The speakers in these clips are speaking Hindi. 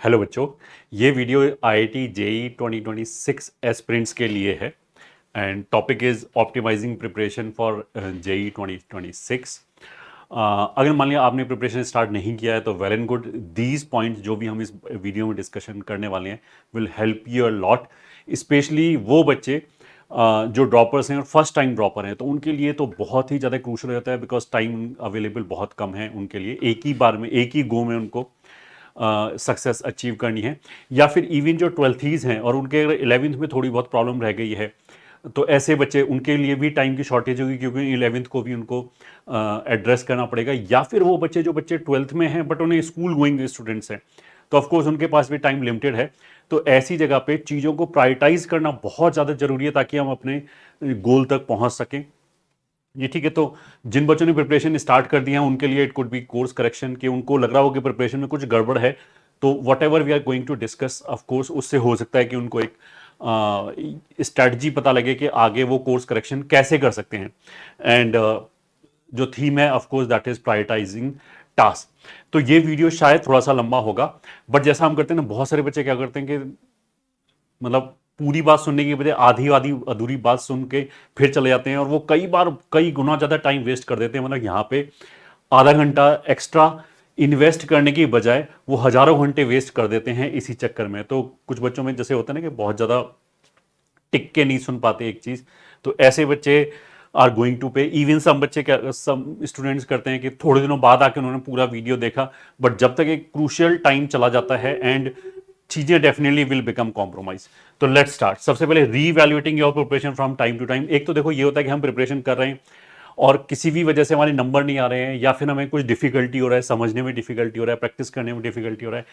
हेलो बच्चों, ये वीडियो आईआईटी जेई 2026 एस्पिरेंट्स के लिए है and topic is optimizing preparation for JEE 2026। अगर मान लिया आपने प्रिपरेशन स्टार्ट नहीं किया है तो well and good. These points जो भी हम इस वीडियो में डिस्कशन करने वाले हैं will help you a lot, specially वो बच्चे जो ड्रॉपर्स हैं और फर्स्ट टाइम ड्रॉपर हैं तो उनके लिए तो बहुत ही ज़्यादा क्रूशल हो जाता है बिकॉज टाइम अवेलेबल बहुत कम है उनके लिए। एक ही बार में एक ही गो में उनको सक्सेस अचीव करनी है, या फिर इवन जो ट्वेल्थीज़ हैं और उनके अगर 11th में थोड़ी बहुत प्रॉब्लम रह गई है तो ऐसे बच्चे उनके लिए भी टाइम की शॉर्टेज होगी क्योंकि 11th को भी उनको एड्रेस करना पड़ेगा। या फिर वो बच्चे जो बच्चे 12th में हैं बट उन्हें स्कूल गोइंग स्टूडेंट्स हैं तो ऑफकोर्स उनके पास भी टाइम लिमिटेड है। तो ऐसी जगह पे चीज़ों को प्रायोरिटाइज करना बहुत ज़्यादा जरूरी है ताकि हम अपने गोल तक पहुंच सकें। ये ठीक है। तो जिन बच्चों ने प्रिपरेशन स्टार्ट कर दिया है उनके लिए it could be course correction, कि उनको लग रहा हो कि प्रिपरेशन में कुछ गड़बड़ है तो whatever we are going to discuss of course उससे हो सकता है कि उनको एक स्ट्रैटेजी पता लगे कि आगे वो कोर्स करेक्शन कैसे कर सकते हैं। एंड जो थीम है of course that is prioritising task. तो ये वीडियो शायद थोड़ा सा लंबा होगा बट जैसा हम करते हैं ना, बहुत सारे बच्चे क्या करते हैं कि मतलब पूरी बात सुनने की बजाय आधी आधी अधूरी बात सुन के फिर चले जाते हैं और वो कई बार कई गुना ज़्यादा टाइम वेस्ट कर देते हैं। मतलब यहाँ पे आधा घंटा एक्स्ट्रा इन्वेस्ट करने की बजाय वो हजारों घंटे वेस्ट कर देते हैं इसी चक्कर में। तो कुछ बच्चों में जैसे होता है ना कि बहुत ज़्यादा टिक के नहीं सुन पाते एक चीज़, तो ऐसे बच्चे आर गोइंग टू पे। इवन सम बच्चे क्या सम स्टूडेंट्स करते हैं कि थोड़े दिनों बाद आके उन्होंने पूरा वीडियो देखा बट जब तक एक क्रूशियल टाइम चला जाता है एंड चीजें डेफिनेटली विल बिकम कॉम्प्रोमाइज। तो लेट्स स्टार्ट। सबसे पहले re-evaluating your preparation from time to time. एक तो देखो ये होता है कि हम प्रिपरेशन कर रहे हैं और किसी भी वजह से हमारे नंबर नहीं आ रहे हैं या फिर हमें कुछ डिफिकल्टी हो रहा है, समझने में डिफिकल्टी हो रहा है, प्रैक्टिस करने में डिफिकल्टी हो रहा है,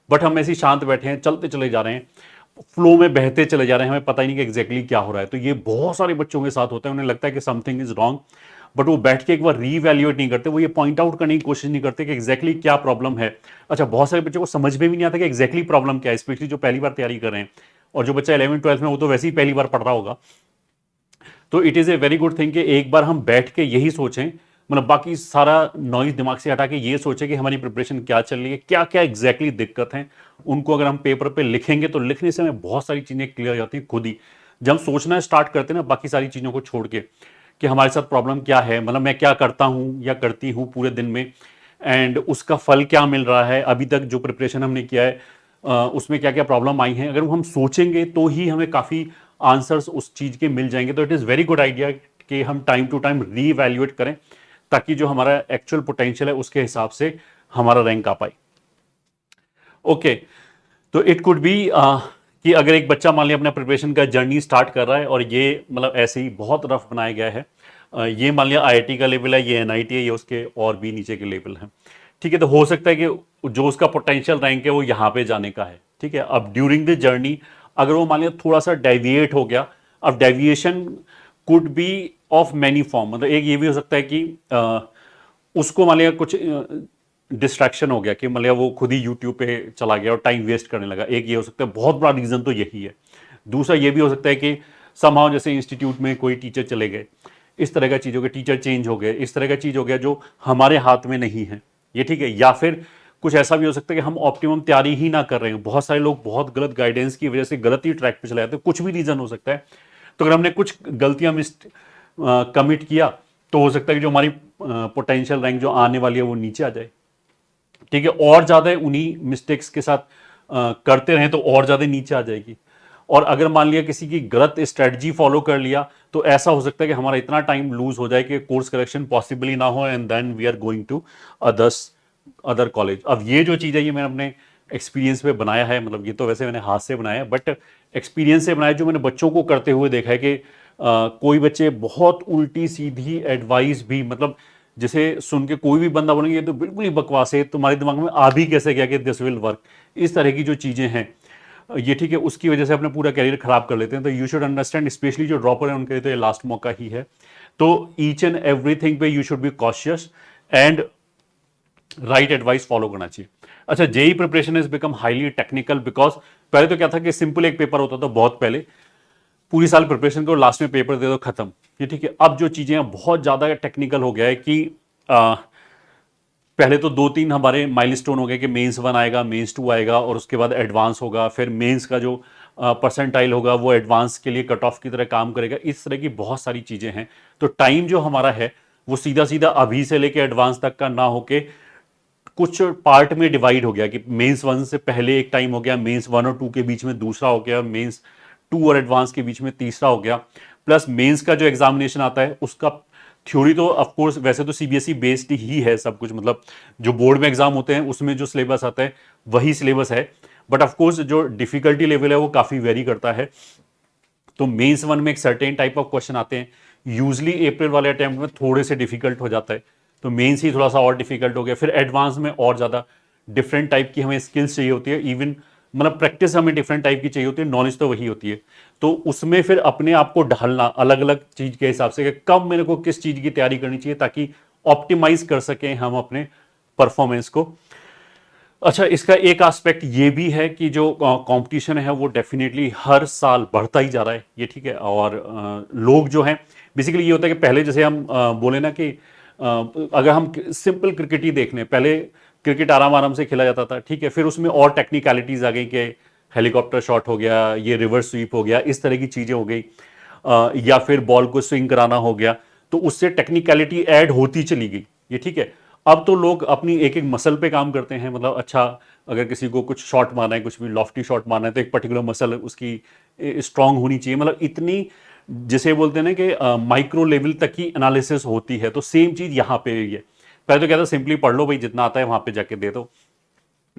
बट हम ऐसे ही शांत बैठे हैं, चलते चले जा रहे हैं, फ्लो में बहते चले जा रहे हैं, हमें पता ही नहीं कि एग्जैक्टली क्या हो रहा है। तो ये बहुत सारे बच्चों के साथ होता है, उन्हें लगता है कि समथिंग इज रॉन्ग बट वो बैठ के एक बार रीवैल्यूएट नहीं करते, वो ये पॉइंट आउट करने की कोशिश नहीं करते कि एग्जैक्टली क्या प्रॉब्लम है। अच्छा, बहुत सारे बच्चों को समझ में भी नहीं आता कि एग्जैक्टली प्रॉब्लम क्या है, स्पेशली जो पहली बार तैयारी कर रहे हैं। और जो बच्चा 11th 12th में वो तो वैसे ही पहली बार पढ़ रहा होगा। तो it is a very good thing कि एक बार हम बैठ के यही सोचें, मतलब बाकी सारा नॉइज दिमाग से हटा के ये सोचें कि हमारी प्रिपरेशन क्या चल रही है, क्या क्या एग्जैक्टली दिक्कत है। उनको अगर हम पेपर पे लिखेंगे तो लिखने से हमें बहुत सारी चीज़ें क्लियर हो जाती हैं खुद ही। जब हम सोचना स्टार्ट करते हैं ना बाकी सारी चीज़ों को छोड़ के कि हमारे साथ प्रॉब्लम क्या है, मतलब मैं क्या करता हूँ या करती हूँ पूरे दिन में एंड उसका फल क्या मिल रहा है, अभी तक जो प्रिपरेशन हमने किया है उसमें क्या क्या प्रॉब्लम आई हैं, अगर हम सोचेंगे तो ही हमें काफ़ी आंसर्स उस चीज़ के मिल जाएंगे। तो it is very good idea कि हम टाइम टू टाइम रीवैल्यूएट करें ताकि जो हमारा एक्चुअल पोटेंशियल है उसके हिसाब से हमारा रैंक आ पाए। ओके, तो इट कुड बी कि अगर एक बच्चा मान लिया अपना प्रिपरेशन का जर्नी स्टार्ट कर रहा है और ये मतलब ऐसे ही बहुत रफ बनाया गया है, ये मान लिया आईआईटी का लेवल है, ये एनआईटी है, ये उसके और भी नीचे के लेवल हैं। ठीक है, तो हो सकता है कि जो उसका पोटेंशियल रैंक है वो यहाँ पे जाने का है। ठीक है, अब ड्यूरिंग द जर्नी अगर वो मान लिया थोड़ा सा डेविएट हो गया, अब deviation could be of many form. मतलब एक ये भी हो सकता है कि उसको मान लिया कुछ डिस्ट्रैक्शन हो गया कि मान लिया वो खुद ही यूट्यूब पे चला गया और टाइम वेस्ट करने लगा, एक ये हो सकता है, बहुत बड़ा रीज़न तो यही है। दूसरा ये भी हो सकता है कि समहाउ जैसे इंस्टीट्यूट में कोई टीचर चले गए, इस तरह का चीज़ हो गया, टीचर चेंज हो गए, इस तरह का चीज़ हो गया जो हमारे हाथ में नहीं है ये। ठीक है, या फिर कुछ ऐसा भी हो सकता है कि हम ऑप्टिमम तैयारी ही ना कर रहे हैं, बहुत सारे लोग बहुत गलत गाइडेंस की वजह से गलत ही ट्रैक पे चले जाते हैं, कुछ भी रीज़न हो सकता है। तो अगर हमने कुछ गलतियां मिस कमिट किया तो हो सकता है कि जो हमारी पोटेंशियल रैंक जो आने वाली है वो नीचे आ जाए। ठीक है, और ज़्यादा उन्हीं मिस्टेक्स के साथ करते रहें तो और ज़्यादा नीचे आ जाएगी। और अगर मान लिया किसी की गलत स्ट्रेटजी फॉलो कर लिया तो ऐसा हो सकता है कि हमारा इतना टाइम लूज हो जाए कि कोर्स करेक्शन पॉसिबली ना हो and then we are going to others other college. अब ये जो चीज़ है ये मैंने अपने एक्सपीरियंस पे बनाया है, मतलब ये तो वैसे मैंने हाथ से बनाया है बट एक्सपीरियंस से बनाया, जो मैंने बच्चों को करते हुए देखा है कि कोई बच्चे बहुत उल्टी सीधी एडवाइस भी, मतलब जिसे सुन के कोई भी बंदा बोलेंगे ये तो बिल्कुल ही बकवास है, तुम्हारे दिमाग में आ भी कैसे गया कि दिस विल वर्क, इस तरह की जो चीज़ें हैं ये, ठीक है, उसकी वजह से अपना पूरा करियर खराब कर लेते हैं। तो यू शुड अंडरस्टैंड, स्पेशली जो ड्रॉपर है उनके लिए तो ये लास्ट मौका ही है। तो ईच एंड एवरीथिंग पे you should be cautious and right advice follow करना चाहिए। अच्छा, JEE preparation is become highly technical because पहले तो क्या था कि सिंपल एक पेपर होता था बहुत पहले, पूरी साल प्रिपरेशन करो, लास्ट में पेपर दे दो, खत्म। ये ठीक है, अब जो चीज़ें हैं बहुत ज़्यादा टेक्निकल हो गया है कि पहले तो 2-3 हमारे माइलस्टोन हो गए कि मेंस 1 आएगा, मेंस 2 आएगा और उसके बाद एडवांस होगा, फिर मेंस का जो परसेंटाइल होगा वो एडवांस के लिए कट ऑफ की तरह काम करेगा। इस तरह की बहुत सारी चीज़ें हैं। तो टाइम जो हमारा है वो सीधा सीधा अभी से लेके एडवांस तक का ना होके कुछ पार्ट में डिवाइड हो गया कि मेंस 1 से पहले एक टाइम हो गया, मेंस 1 और 2 के बीच में दूसरा हो गया, मेंस 2 और एडवांस के बीच में तीसरा हो गया, प्लस मेंस का जो एग्जामिनेशन आता है उसका थ्योरी तो ऑफ कोर्स वैसे तो सीबीएसई बेस्ड ही है सब कुछ, मतलब जो बोर्ड में एग्जाम होते हैं उसमें जो सिलेबस आता है वही सिलेबस है, बट ऑफ कोर्स जो डिफिकल्टी लेवल है वो काफ़ी वेरी करता है। तो मेंस 1 में एक सर्टेन टाइप ऑफ क्वेश्चन आते हैं, यूजली अप्रैल वाले अटेम्प्ट में थोड़े से डिफिकल्ट हो जाता है, तो मेंस ही थोड़ा सा और डिफिकल्ट हो गया। फिर एडवांस में और ज़्यादा डिफरेंट टाइप की हमें स्किल्स चाहिए होती है, इवन मतलब प्रैक्टिस हमें डिफरेंट टाइप की चाहिए होती है, नॉलेज तो वही होती है। तो उसमें फिर अपने आप को ढालना अलग अलग चीज़ के हिसाब से कि कब मेरे को किस चीज़ की तैयारी करनी चाहिए ताकि ऑप्टिमाइज कर सकें हम अपने परफॉर्मेंस को। अच्छा, इसका एक एस्पेक्ट ये भी है कि जो कंपटीशन है वो डेफिनेटली हर साल बढ़ता ही जा रहा है, ये ठीक है। और लोग जो हैं बेसिकली ये होता है कि पहले जैसे हम बोले ना कि अगर हम सिंपल क्रिकेट ही देख लें, पहले क्रिकेट आराम आराम से खेला जाता था, ठीक है। फिर उसमें और टेक्निकलिटीज आ गई कि हेलीकॉप्टर शॉट हो गया, ये रिवर्स स्वीप हो गया, इस तरह की चीज़ें हो गई, या फिर बॉल को स्विंग कराना हो गया, तो उससे टेक्निकलिटी ऐड होती चली गई, ये ठीक है। अब तो लोग अपनी एक एक मसल पे काम करते हैं, मतलब अच्छा अगर किसी को कुछ शॉट मारना है, कुछ भी लॉफ्टी शॉट मारना है, तो एक पर्टिकुलर मसल उसकी स्ट्रांग होनी चाहिए, मतलब इतनी जिसे बोलते हैं ना कि माइक्रो लेवल तक की एनालिसिस होती है। तो सेम चीज़ यहाँ पे भी है। पहले तो क्या था, सिंपली पढ़ लो भाई, जितना आता है वहां पे जाके दे दो।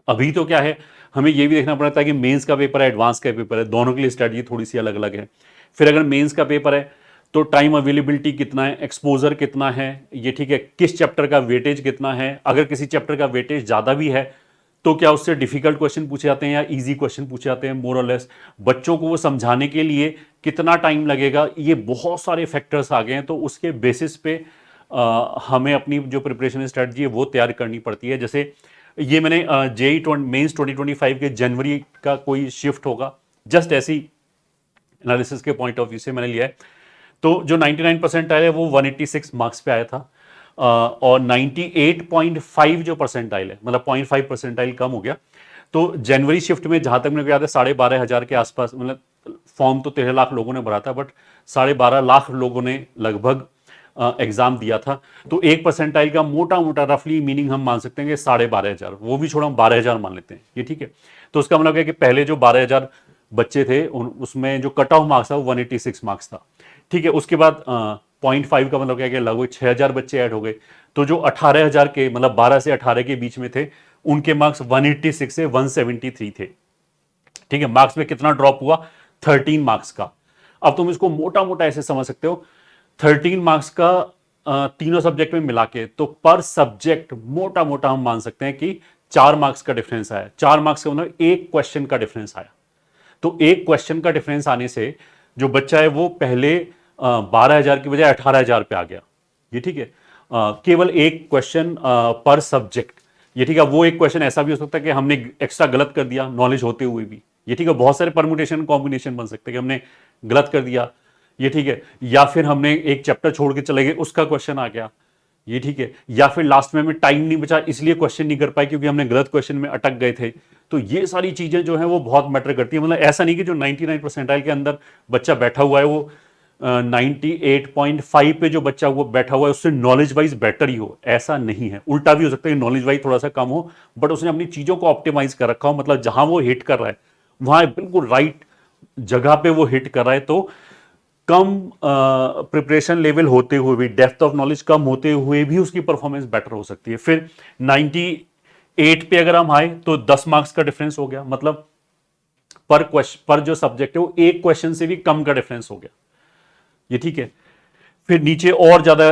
अभी तो क्या है, हमें यह भी देखना पड़ता है कि मेंस का पेपर है, एडवांस का पेपर है, दोनों के लिए स्ट्रेटजी थोड़ी सी अलग अलग है। फिर अगर मेंस का पेपर है तो टाइम अवेलेबिलिटी कितना है, एक्सपोजर कितना है, ये ठीक है, किस चैप्टर का वेटेज कितना है, अगर किसी चैप्टर का वेटेज ज़्यादा भी है तो क्या उससे डिफिकल्ट क्वेश्चन पूछे जाते हैं या इजी क्वेश्चन पूछे जाते हैं, मोर और लेस बच्चों को वो समझाने के लिए कितना टाइम लगेगा, ये बहुत सारे फैक्टर्स आ गए हैं। तो उसके बेसिस पे हमें अपनी जो प्रिपरेशन स्ट्रेटजी है वो तैयार करनी पड़ती है। जैसे ये मैंने जेई मेंस 2025 के जनवरी का कोई शिफ्ट होगा, जस्ट ऐसी एनालिसिस के पॉइंट ऑफ व्यू से मैंने लिया है। तो जो 99% आया है वो 186 मार्क्स पे आया था, और 98.5 जो परसेंटाइल है, मतलब 0.5 परसेंटाइल कम हो गया। तो जनवरी शिफ्ट में जहां तक मेरे को याद है 12,500 के आसपास, मतलब फॉर्म तो 13 लाख लोगों ने भरा था, बट 12.5 लाख लोगों ने लगभग एग्जाम दिया था। तो एक परसेंटाइल का मोटा मोटा रफली मीनिंग हम मान सकते हैं कि 12,500, वो भी छोड़ा हम 12,000 मान लेते हैं, ये ठीक है। तो उसका मतलब है कि पहले जो 12,000 बच्चे थे उसमें जो कट ऑफ मार्क्स था वो 186 मार्क्स था, ठीक है। उसके बाद 0.5 का मतलब क्या कि लगभग 6,000 बच्चे ऐड हो गए। तो जो 18,000 के, मतलब 12 से 18 के बीच में थे, उनके मार्क्स 186 से 173 थे, ठीक है। मार्क्स में कितना ड्रॉप हुआ, 13 मार्क्स का। अब तुम इसको मोटा मोटा ऐसे समझ सकते हो, 13 मार्क्स का तीनों सब्जेक्ट में मिला के, तो पर सब्जेक्ट मोटा मोटा हम मान सकते हैं कि 4 मार्क्स का डिफरेंस आया। 4 मार्क्स का मतलब एक क्वेश्चन का डिफरेंस आया। तो एक क्वेश्चन का डिफरेंस आने से जो बच्चा है वो पहले 12,000 की बजाय 18,000 पे आ गया, ये ठीक है। केवल एक क्वेश्चन पर सब्जेक्ट, ये ठीक है। वो एक क्वेश्चन ऐसा भी हो सकता है कि हमने एक्स्ट्रा गलत कर दिया नॉलेज होते हुए भी, ये ठीक है। बहुत सारे परमुटेशन कॉम्बिनेशन बन सकते हैं कि हमने गलत कर दिया, ये ठीक है। या फिर हमने एक चैप्टर छोड़ के चले गए, उसका क्वेश्चन आ गया, ये ठीक है। या फिर लास्ट में हमें टाइम नहीं बचा इसलिए क्वेश्चन नहीं कर पाए क्योंकि हमने गलत क्वेश्चन में अटक गए थे। तो ये सारी चीजें जो है वो बहुत मैटर करती है। मतलब ऐसा नहीं कि जो 99 परसेंटाइल के अंदर बच्चा बैठा हुआ है वो 98.5 पे जो बच्चा वो बैठा हुआ है उससे नॉलेज वाइज बेटर ही हो, ऐसा नहीं है। उल्टा भी हो सकता है, नॉलेज वाइज थोड़ा सा कम हो, बट उसने अपनी चीजों को ऑप्टिमाइज कर रखा हो, मतलब जहां वो हिट कर रहा है वहां बिल्कुल राइट जगह पे वो हिट कर रहा है। तो कम प्रिपरेशन लेवल होते हुए भी, डेप्थ ऑफ नॉलेज कम होते हुए भी उसकी परफॉर्मेंस बेटर हो सकती है। फिर 98 पे अगर हम आए तो 10 मार्क्स का डिफरेंस हो गया, मतलब पर क्वेश्चन पर जो सब्जेक्ट है वो एक क्वेश्चन से भी कम का डिफरेंस हो गया, ये ठीक है। फिर नीचे और ज्यादा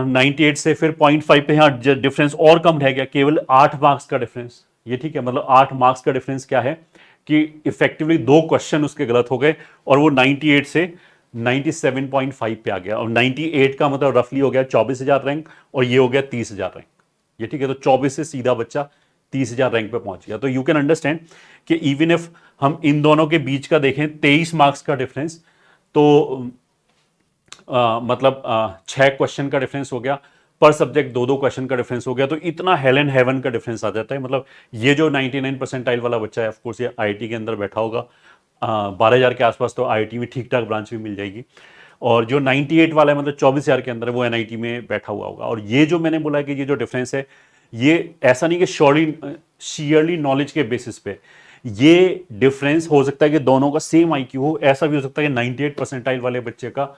98 से फिर 0.5 पे यहां डिफरेंस और कम रह गया, केवल 8 मार्क्स का डिफरेंस, ये ठीक है। मतलब 8 मार्क्स का डिफरेंस क्या है कि इफेक्टिवली 2 क्वेश्चन उसके गलत हो गए और वो 98 से 97.5 पे आ गया। और 98 का मतलब रफली हो गया 24,000 रैंक और ये हो गया 30,000 रैंक, ये ठीक है। तो 24 से सीधा बच्चा 30,000 रैंक पे पहुंच गया। तो यू कैन अंडरस्टैंड कि इवन इफ हम इन दोनों के बीच का देखें 23 मार्क्स का डिफरेंस, तो मतलब 6 क्वेश्चन का डिफरेंस हो गया, पर सब्जेक्ट दो दो क्वेश्चन का डिफरेंस हो गया, तो इतना हेल एंड हेवन का डिफरेंस आ जाता है। मतलब ये जो 99 परसेंटाइल वाला बच्चा है, ऑफकोर्स ये आईआईटी के अंदर बैठा होगा, 12,000 के आसपास तो आईआईटी में ठीक ठाक ब्रांच भी मिल जाएगी, और जो 98 वाला है मतलब 24,000 के अंदर है, वो एनआईटी में बैठा हुआ होगा। और ये जो मैंने बोला कि ये जो डिफरेंस है, ये ऐसा नहीं कि शियरली नॉलेज के बेसिस पे, ये डिफरेंस हो सकता है कि दोनों का सेम आईक्यू हो, ऐसा भी हो सकता है कि 98 परसेंटाइल वाले बच्चे का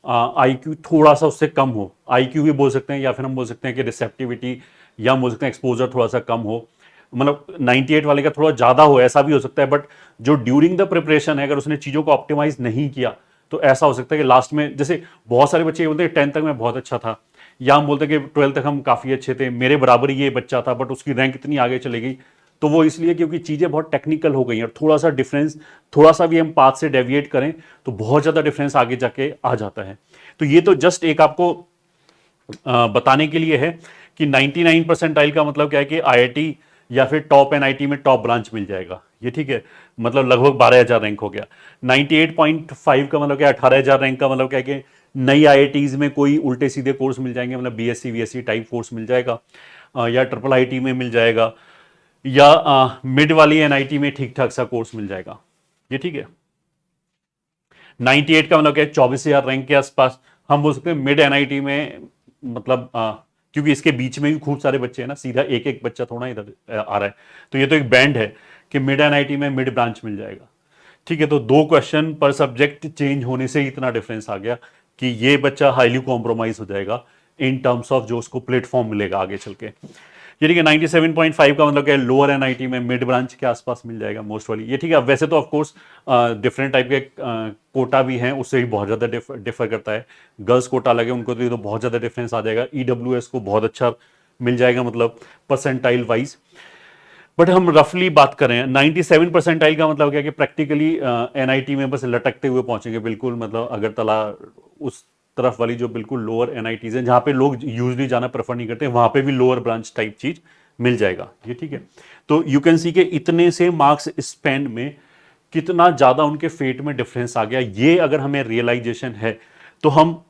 आईक्यू थोड़ा सा उससे कम हो, आईक्यू भी बोल सकते हैं, या फिर हम बोल सकते हैं कि रिसेप्टिविटी, या बोल सकते हैं एक्सपोजर थोड़ा सा कम हो, मतलब 98 वाले का थोड़ा ज़्यादा हो, ऐसा भी हो सकता है। बट जो ड्यूरिंग द प्रिपरेशन है, अगर उसने चीज़ों को ऑप्टिमाइज नहीं किया, तो ऐसा हो सकता है कि लास्ट में, जैसे बहुत सारे बच्चे बोलते हैं 10th तक मैं बहुत अच्छा था, या हम बोलते हैं कि 12th तक हम काफ़ी अच्छे थे, मेरे बराबर ही ये बच्चा था, बट उसकी रैंक इतनी आगे चली गई। तो वो इसलिए क्योंकि चीज़ें बहुत टेक्निकल हो गई हैं, और थोड़ा सा डिफरेंस, थोड़ा सा भी हम पाथ से डेविएट करें तो बहुत ज़्यादा डिफरेंस आगे जाके आ जाता है। तो ये तो जस्ट एक आपको बताने के लिए है कि 99 परसेंटाइल का मतलब क्या है कि आईआईटी या फिर टॉप एनआईटी में टॉप ब्रांच मिल जाएगा, ये ठीक है, मतलब लगभग 12,000 रैंक हो गया। 98.5 का मतलब क्या, 18,000 रैंक का मतलब क्या है कि नई आईआईटीज में कोई उल्टे सीधे कोर्स मिल जाएंगे, मतलब बीएससी वीएससी टाइप कोर्स मिल जाएगा, या ट्रिपल आईटी में मिल जाएगा, या मिड वाली एनआईटी में ठीक ठाक सा कोर्स मिल जाएगा, ये ठीक है। 98 का मतलब क्या है, 24,000 रैंक के आसपास हम बोल सकते हैं मिड एनआईटी में, मतलब क्योंकि इसके बीच में भी खूब सारे बच्चे हैं ना, सीधा एक एक बच्चा थोड़ा इधर आ रहा है, तो ये तो एक बैंड है कि मिड एनआईटी में मिड ब्रांच मिल जाएगा, ठीक है। तो 2 क्वेश्चन पर सब्जेक्ट चेंज होने से ही इतना डिफरेंस आ गया कि ये बच्चा हाईली कॉम्प्रोमाइज हो जाएगा इन टर्म्स ऑफ जो उसको प्लेटफॉर्म मिलेगा आगे चल के, ये ठीक है। 97.5 का मतलब क्या है, लोअर एनआईटी में मिड ब्रांच के आसपास मिल जाएगा मोस्ट वाली, ये ठीक है। अब वैसे तो ऑफकोर्स डिफरेंट टाइप के कोटा भी हैं, उससे भी बहुत ज़्यादा डिफर करता है। गर्ल्स कोटा लगे उनको तो ये तो बहुत ज़्यादा डिफरेंस आ जाएगा, ईडब्ल्यूएस को बहुत अच्छा मिल जाएगा, मतलब परसेंटाइल वाइज। बट हम रफली बात करें 97 परसेंटाइल का मतलब क्या है कि प्रैक्टिकली एनआईटी में बस लटकते हुए पहुंचेंगे बिल्कुल, मतलब अगरतला उस तरफ वाली जो बिल्कुल लोअर एनआईटीज हैं, जहां पे लोग यूजली जाना प्रेफर नहीं करते, वहां पे भी लोअर ब्रांच टाइप चीज मिल जाएगा, ये ठीक है। तो यू कैन सी के इतने से मार्क्स स्पेंड में कितना ज्यादा उनके फेट में डिफरेंस आ गया, ये अगर हमें रियलाइजेशन है तो हम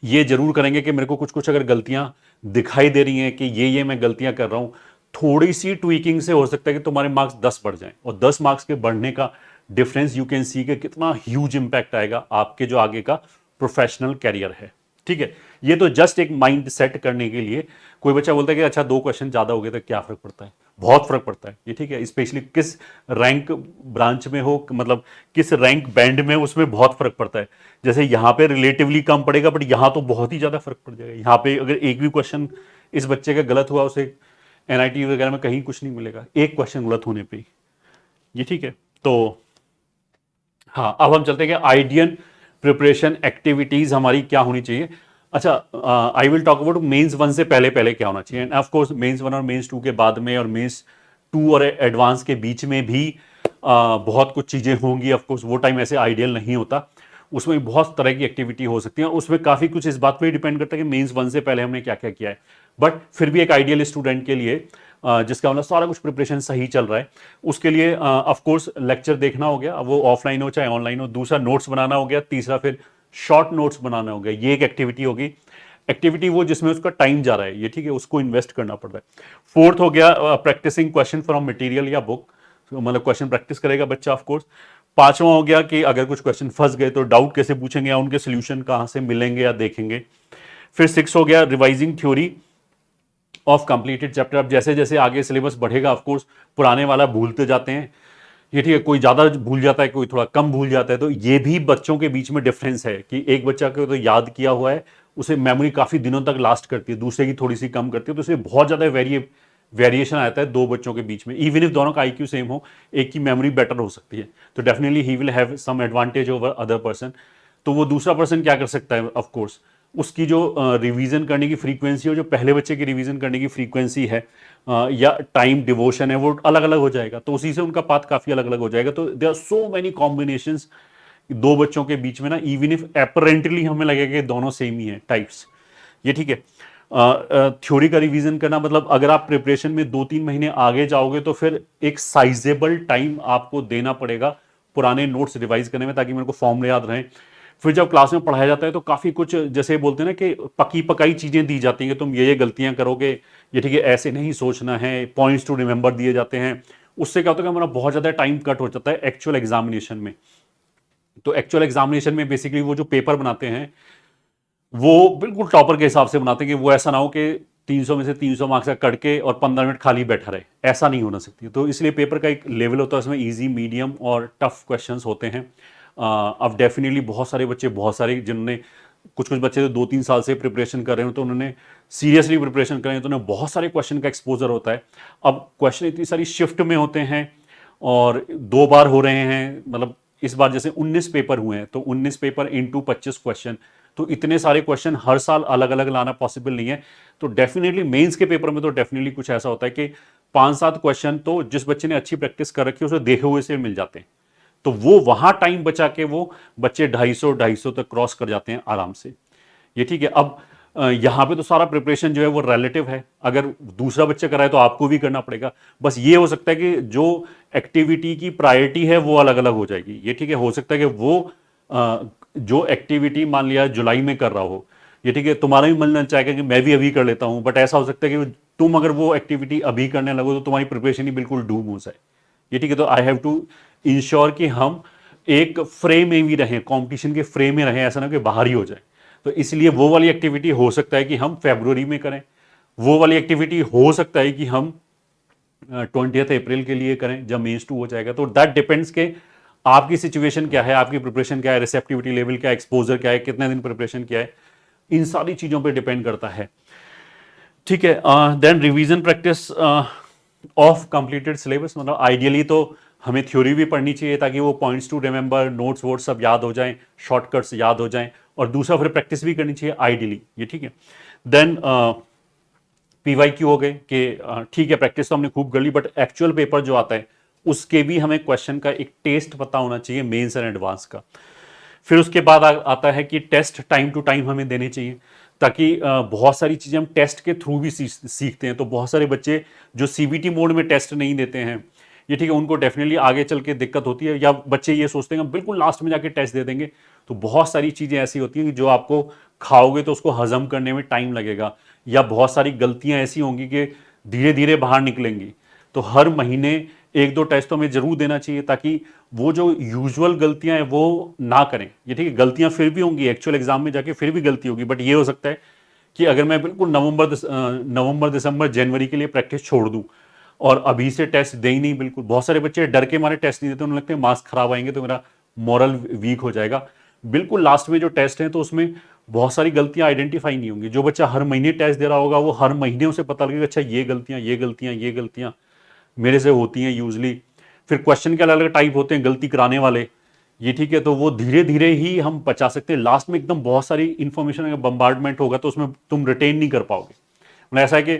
ये जरूर करेंगे कि मेरे को कुछ कुछ अगर गलतियां दिखाई दे रही हैं कि ये मैं गलतियां कर रहा हूं, थोड़ी सी ट्वीकिंग से हो सकता है कि तुम्हारे मार्क्स 10 बढ़ जाएं, और 10 मार्क्स के बढ़ने का डिफरेंस यू कैन सी के कितना ह्यूज इंपैक्ट आएगा आपके जो आगे का प्रोफेशनल कैरियर है, ठीक है। ये तो जस्ट एक माइंड सेट करने के लिए। कोई बच्चा बोलता है कि अच्छा 2 क्वेश्चन ज्यादा हो गए तो क्या फर्क पड़ता है, बहुत फर्क पड़ता है, ये ठीक है। स्पेशली किस रैंक ब्रांच में हो, मतलब किस रैंक बैंड में, उसमें बहुत फर्क पड़ता है। जैसे यहाँ पे रिलेटिवली कम पड़ेगा, बट यहाँ तो बहुत ही ज्यादा फर्क पड़ जाएगा। यहाँ पे अगर एक भी क्वेश्चन इस बच्चे का गलत हुआ, उसे एनआईटी वगैरह में कहीं कुछ नहीं मिलेगा, एक क्वेश्चन गलत होने पे ही, ये ठीक है। तो हाँ, अब हम चलते हैं कि आइडियल प्रिपरेशन एक्टिविटीज हमारी क्या होनी चाहिए। अच्छा, I will talk about mains 1 से पहले पहले क्या होना चाहिए, एंड ऑफ कोर्स मेंस 1 और मेंस 2 के बाद में, और मेंस 2 और एडवांस के बीच में भी बहुत कुछ चीज़ें होंगी। ऑफ कोर्स वो टाइम ऐसे आइडियल नहीं होता, उसमें बहुत तरह की एक्टिविटी हो सकती है, उसमें काफ़ी कुछ इस बात पे डिपेंड करता है कि मेंस 1 से पहले हमने क्या क्या किया है। बट फिर भी एक आइडियल स्टूडेंट के लिए जिसका मतलब सारा कुछ प्रिपरेशन सही चल रहा है, उसके लिए ऑफ कोर्स लेक्चर देखना हो गया, वो ऑफलाइन हो चाहे ऑनलाइन हो, दूसरा नोट्स बनाना हो गया, तीसरा फिर शॉर्ट नोट्स बनाना हो गया, ये एक एक्टिविटी होगी। एक्टिविटी वो जिसमें उसका टाइम जा रहा है, ये ठीक है, उसको इन्वेस्ट करना पड़ रहा है। फोर्थ हो गया प्रैक्टिसिंग क्वेश्चन फ्रॉम मटेरियल या बुक, मतलब क्वेश्चन प्रैक्टिस करेगा बच्चा ऑफ कोर्स। पांचवा हो गया कि अगर कुछ क्वेश्चन फंस गए तो डाउट कैसे पूछेंगे, या उनके सोल्यूशन कहां से मिलेंगे या देखेंगे। फिर 6 हो गया revising theory of completed chapter. अब जैसे जैसे आगे सिलेबस बढ़ेगा, ऑफ कोर्स पुराने वाला भूलते जाते हैं, ये ठीक है, कोई ज़्यादा भूल जाता है, कोई थोड़ा कम भूल जाता है, तो ये भी बच्चों के बीच में डिफरेंस है कि एक बच्चा को तो याद किया हुआ है, उसे मेमोरी काफ़ी दिनों तक लास्ट करती है, दूसरे की थोड़ी सी कम करती है, तो इसमें बहुत ज़्यादा वेरिएशन आता है दो बच्चों के बीच में। इवन इफ दोनों का आईक्यू सेम हो, एक की मेमोरी बेटर हो सकती है, तो definitely he will have some advantage over other person. तो वो दूसरा पर्सन क्या कर सकता है, ऑफ कोर्स उसकी जो रिवीजन करने की फ्रीक्वेंसी हो, जो पहले बच्चे की रिवीजन करने की फ्रीक्वेंसी है या टाइम डिवोशन है, वो अलग अलग हो जाएगा, तो उसी से उनका पाथ काफ़ी अलग अलग हो जाएगा। तो there are so many combinations दो बच्चों के बीच में ना, इवन इफ अपरेंटली हमें लगेगा कि दोनों सेम ही है टाइप्स, ये ठीक है। थ्योरी का रिवीजन करना मतलब अगर आप प्रिपरेशन में 2-3 महीने आगे जाओगे तो फिर एक साइजेबल टाइम आपको देना पड़ेगा पुराने नोट्स रिवाइज करने में, ताकि मेरे को फॉर्मूले याद रहें, फिर जब क्लास में पढ़ाया जाता है तो काफ़ी कुछ जैसे बोलते हैं ना कि पकी पकाई चीज़ें दी जाती हैं कि तुम ये गलतियां करोगे, ये ठीक है, ऐसे नहीं सोचना है, पॉइंट्स टू रिमेंबर दिए जाते हैं। उससे क्या होता है कि हमारा बहुत ज़्यादा टाइम कट हो जाता है एक्चुअल एग्जामिनेशन में। तो एक्चुअल एग्जामिनेशन में बेसिकली वो जो पेपर बनाते हैं वो बिल्कुल टॉपर के हिसाब से बनाते हैं कि वो ऐसा ना हो कि 300 में से 300 मार्क्स का कट के और 15 मिनट खाली बैठा रहे, ऐसा नहीं होना सकती। तो इसलिए पेपर का एक लेवल होता है, उसमें इजी, मीडियम और टफ क्वेश्चंस होते हैं। अब डेफिनेटली बहुत सारे बच्चे, बहुत सारे जिन्होंने, कुछ कुछ बच्चे तो 2-3 साल से प्रिपरेशन कर रहे हो तो उन्होंने सीरियसली प्रिपरेशन करें तो उन्हें बहुत सारे क्वेश्चन का एक्सपोजर होता है। अब क्वेश्चन इतनी सारी शिफ्ट में होते हैं और 2 बार हो रहे हैं, मतलब इस बार जैसे 19 पेपर हुए हैं तो 19 पेपर इंटू 25 क्वेश्चन, तो इतने सारे क्वेश्चन हर साल अलग अलग लाना पॉसिबल नहीं है। तो डेफिनेटली मेंस के पेपर में तो डेफिनेटली कुछ ऐसा होता है कि 5-7 क्वेश्चन तो जिस बच्चे ने अच्छी प्रैक्टिस कर रखी है उसे देखे हुए से मिल जाते हैं, तो वो वहां टाइम बचा के वो बच्चे 250 तक क्रॉस कर जाते हैं आराम से। ये ठीक है। अब यहाँ पे तो सारा प्रिपरेशन जो है वो रिलेटिव है, अगर दूसरा बच्चा कराए तो आपको भी करना पड़ेगा। बस ये हो सकता है कि जो एक्टिविटी की प्रायोरिटी है वो अलग अलग हो जाएगी। ये ठीक है, हो सकता है कि वो जो एक्टिविटी मान लिया जुलाई में कर रहा हो, ये ठीक है, तुम्हारा भी मन चाहेगा कि मैं भी अभी कर लेता हूं, बट ऐसा हो सकता है कि तुम अगर वो एक्टिविटी अभी करने लगो तो तुम्हारी प्रिपरेशन ही बिल्कुल डूब हो जाए। ये ठीक है, तो आई हैव टू इंश्योर कि हम एक फ्रेम में भी रहें, कंपटीशन के फ्रेम में रहें, ऐसा ना कि बाहर ही हो जाए। तो इसलिए वो वाली एक्टिविटी हो सकता है कि हम फरवरी में करें, वो वाली एक्टिविटी हो सकता है कि हम 20 अप्रैल के लिए करें जब मेंस 2 हो जाएगा। तो दैट डिपेंड्स के आपकी सिचुएशन क्या है, आपकी प्रिपरेशन क्या है, रिसेप्टिविटी लेवल क्या है, एक्सपोजर क्या है, कितने दिन प्रिपरेशन किया है, इन सारी चीजों पे डिपेंड करता है। ठीक है। Then revision practice of completed syllabus, मतलब आइडियली तो हमें थ्योरी भी पढ़नी चाहिए ताकि वो पॉइंट्स टू रिमेंबर, नोट्स वोट्स सब याद हो जाएं, शॉर्टकट्स याद हो जाएं, और दूसरा फिर प्रैक्टिस भी करनी चाहिए आइडियली। ये ठीक है। देन पीवाईक्यू हो गए कि ठीक है प्रैक्टिस तो हमने खूब कर ली, बट एक्चुअल पेपर जो आता है उसके भी हमें क्वेश्चन का एक टेस्ट पता होना चाहिए, मेंस एंड एडवांस का। फिर उसके बाद आता है कि टेस्ट टाइम टू टाइम हमें देने चाहिए, ताकि बहुत सारी चीज़ें हम टेस्ट के थ्रू भी सीखते हैं। तो बहुत सारे बच्चे जो सीबीटी मोड में टेस्ट नहीं देते हैं, ये ठीक है, उनको डेफिनेटली आगे चल के दिक्कत होती है, या बच्चे ये सोचते हैं हम बिल्कुल लास्ट में जाके टेस्ट दे देंगे। तो बहुत सारी चीज़ें ऐसी होती हैं कि जो आपको खाओगे तो उसको हजम करने में टाइम लगेगा, या बहुत सारी गलतियां ऐसी होंगी कि धीरे धीरे बाहर निकलेंगी। तो हर महीने 1-2 टेस्ट तो हमें जरूर देना चाहिए ताकि वो जो यूजुअल गलतियां हैं वो ना करें। ये ठीक है, गलतियां फिर भी होंगी, एक्चुअल एग्जाम में जाके फिर भी गलती होगी, बट ये हो सकता है कि अगर मैं बिल्कुल नवंबर दिसंबर जनवरी के लिए प्रैक्टिस छोड़ दूं और अभी से टेस्ट दे ही नहीं, बिल्कुल बहुत सारे बच्चे डर के मारे टेस्ट नहीं देते, उन्हें लगता है मार्क्स खराब आएंगे तो मेरा मॉरल वीक हो जाएगा। बिल्कुल लास्ट में जो टेस्ट है तो उसमें बहुत सारी गलतियां आइडेंटिफाई नहीं होंगी। जो बच्चा हर महीने टेस्ट दे रहा होगा वो हर महीने उसे पता लगेगा अच्छा ये गलतियां, ये गलतियां, ये गलतियां मेरे से होती हैं यूजली। फिर क्वेश्चन के अलग अलग टाइप होते हैं गलती कराने वाले, ये ठीक है, तो वो धीरे धीरे ही हम बचा सकते हैं। लास्ट में एकदम बहुत सारी इंफॉर्मेशन अगर बम्बार्डमेंट होगा तो उसमें तुम रिटेन नहीं कर पाओगे। मतलब ऐसा है कि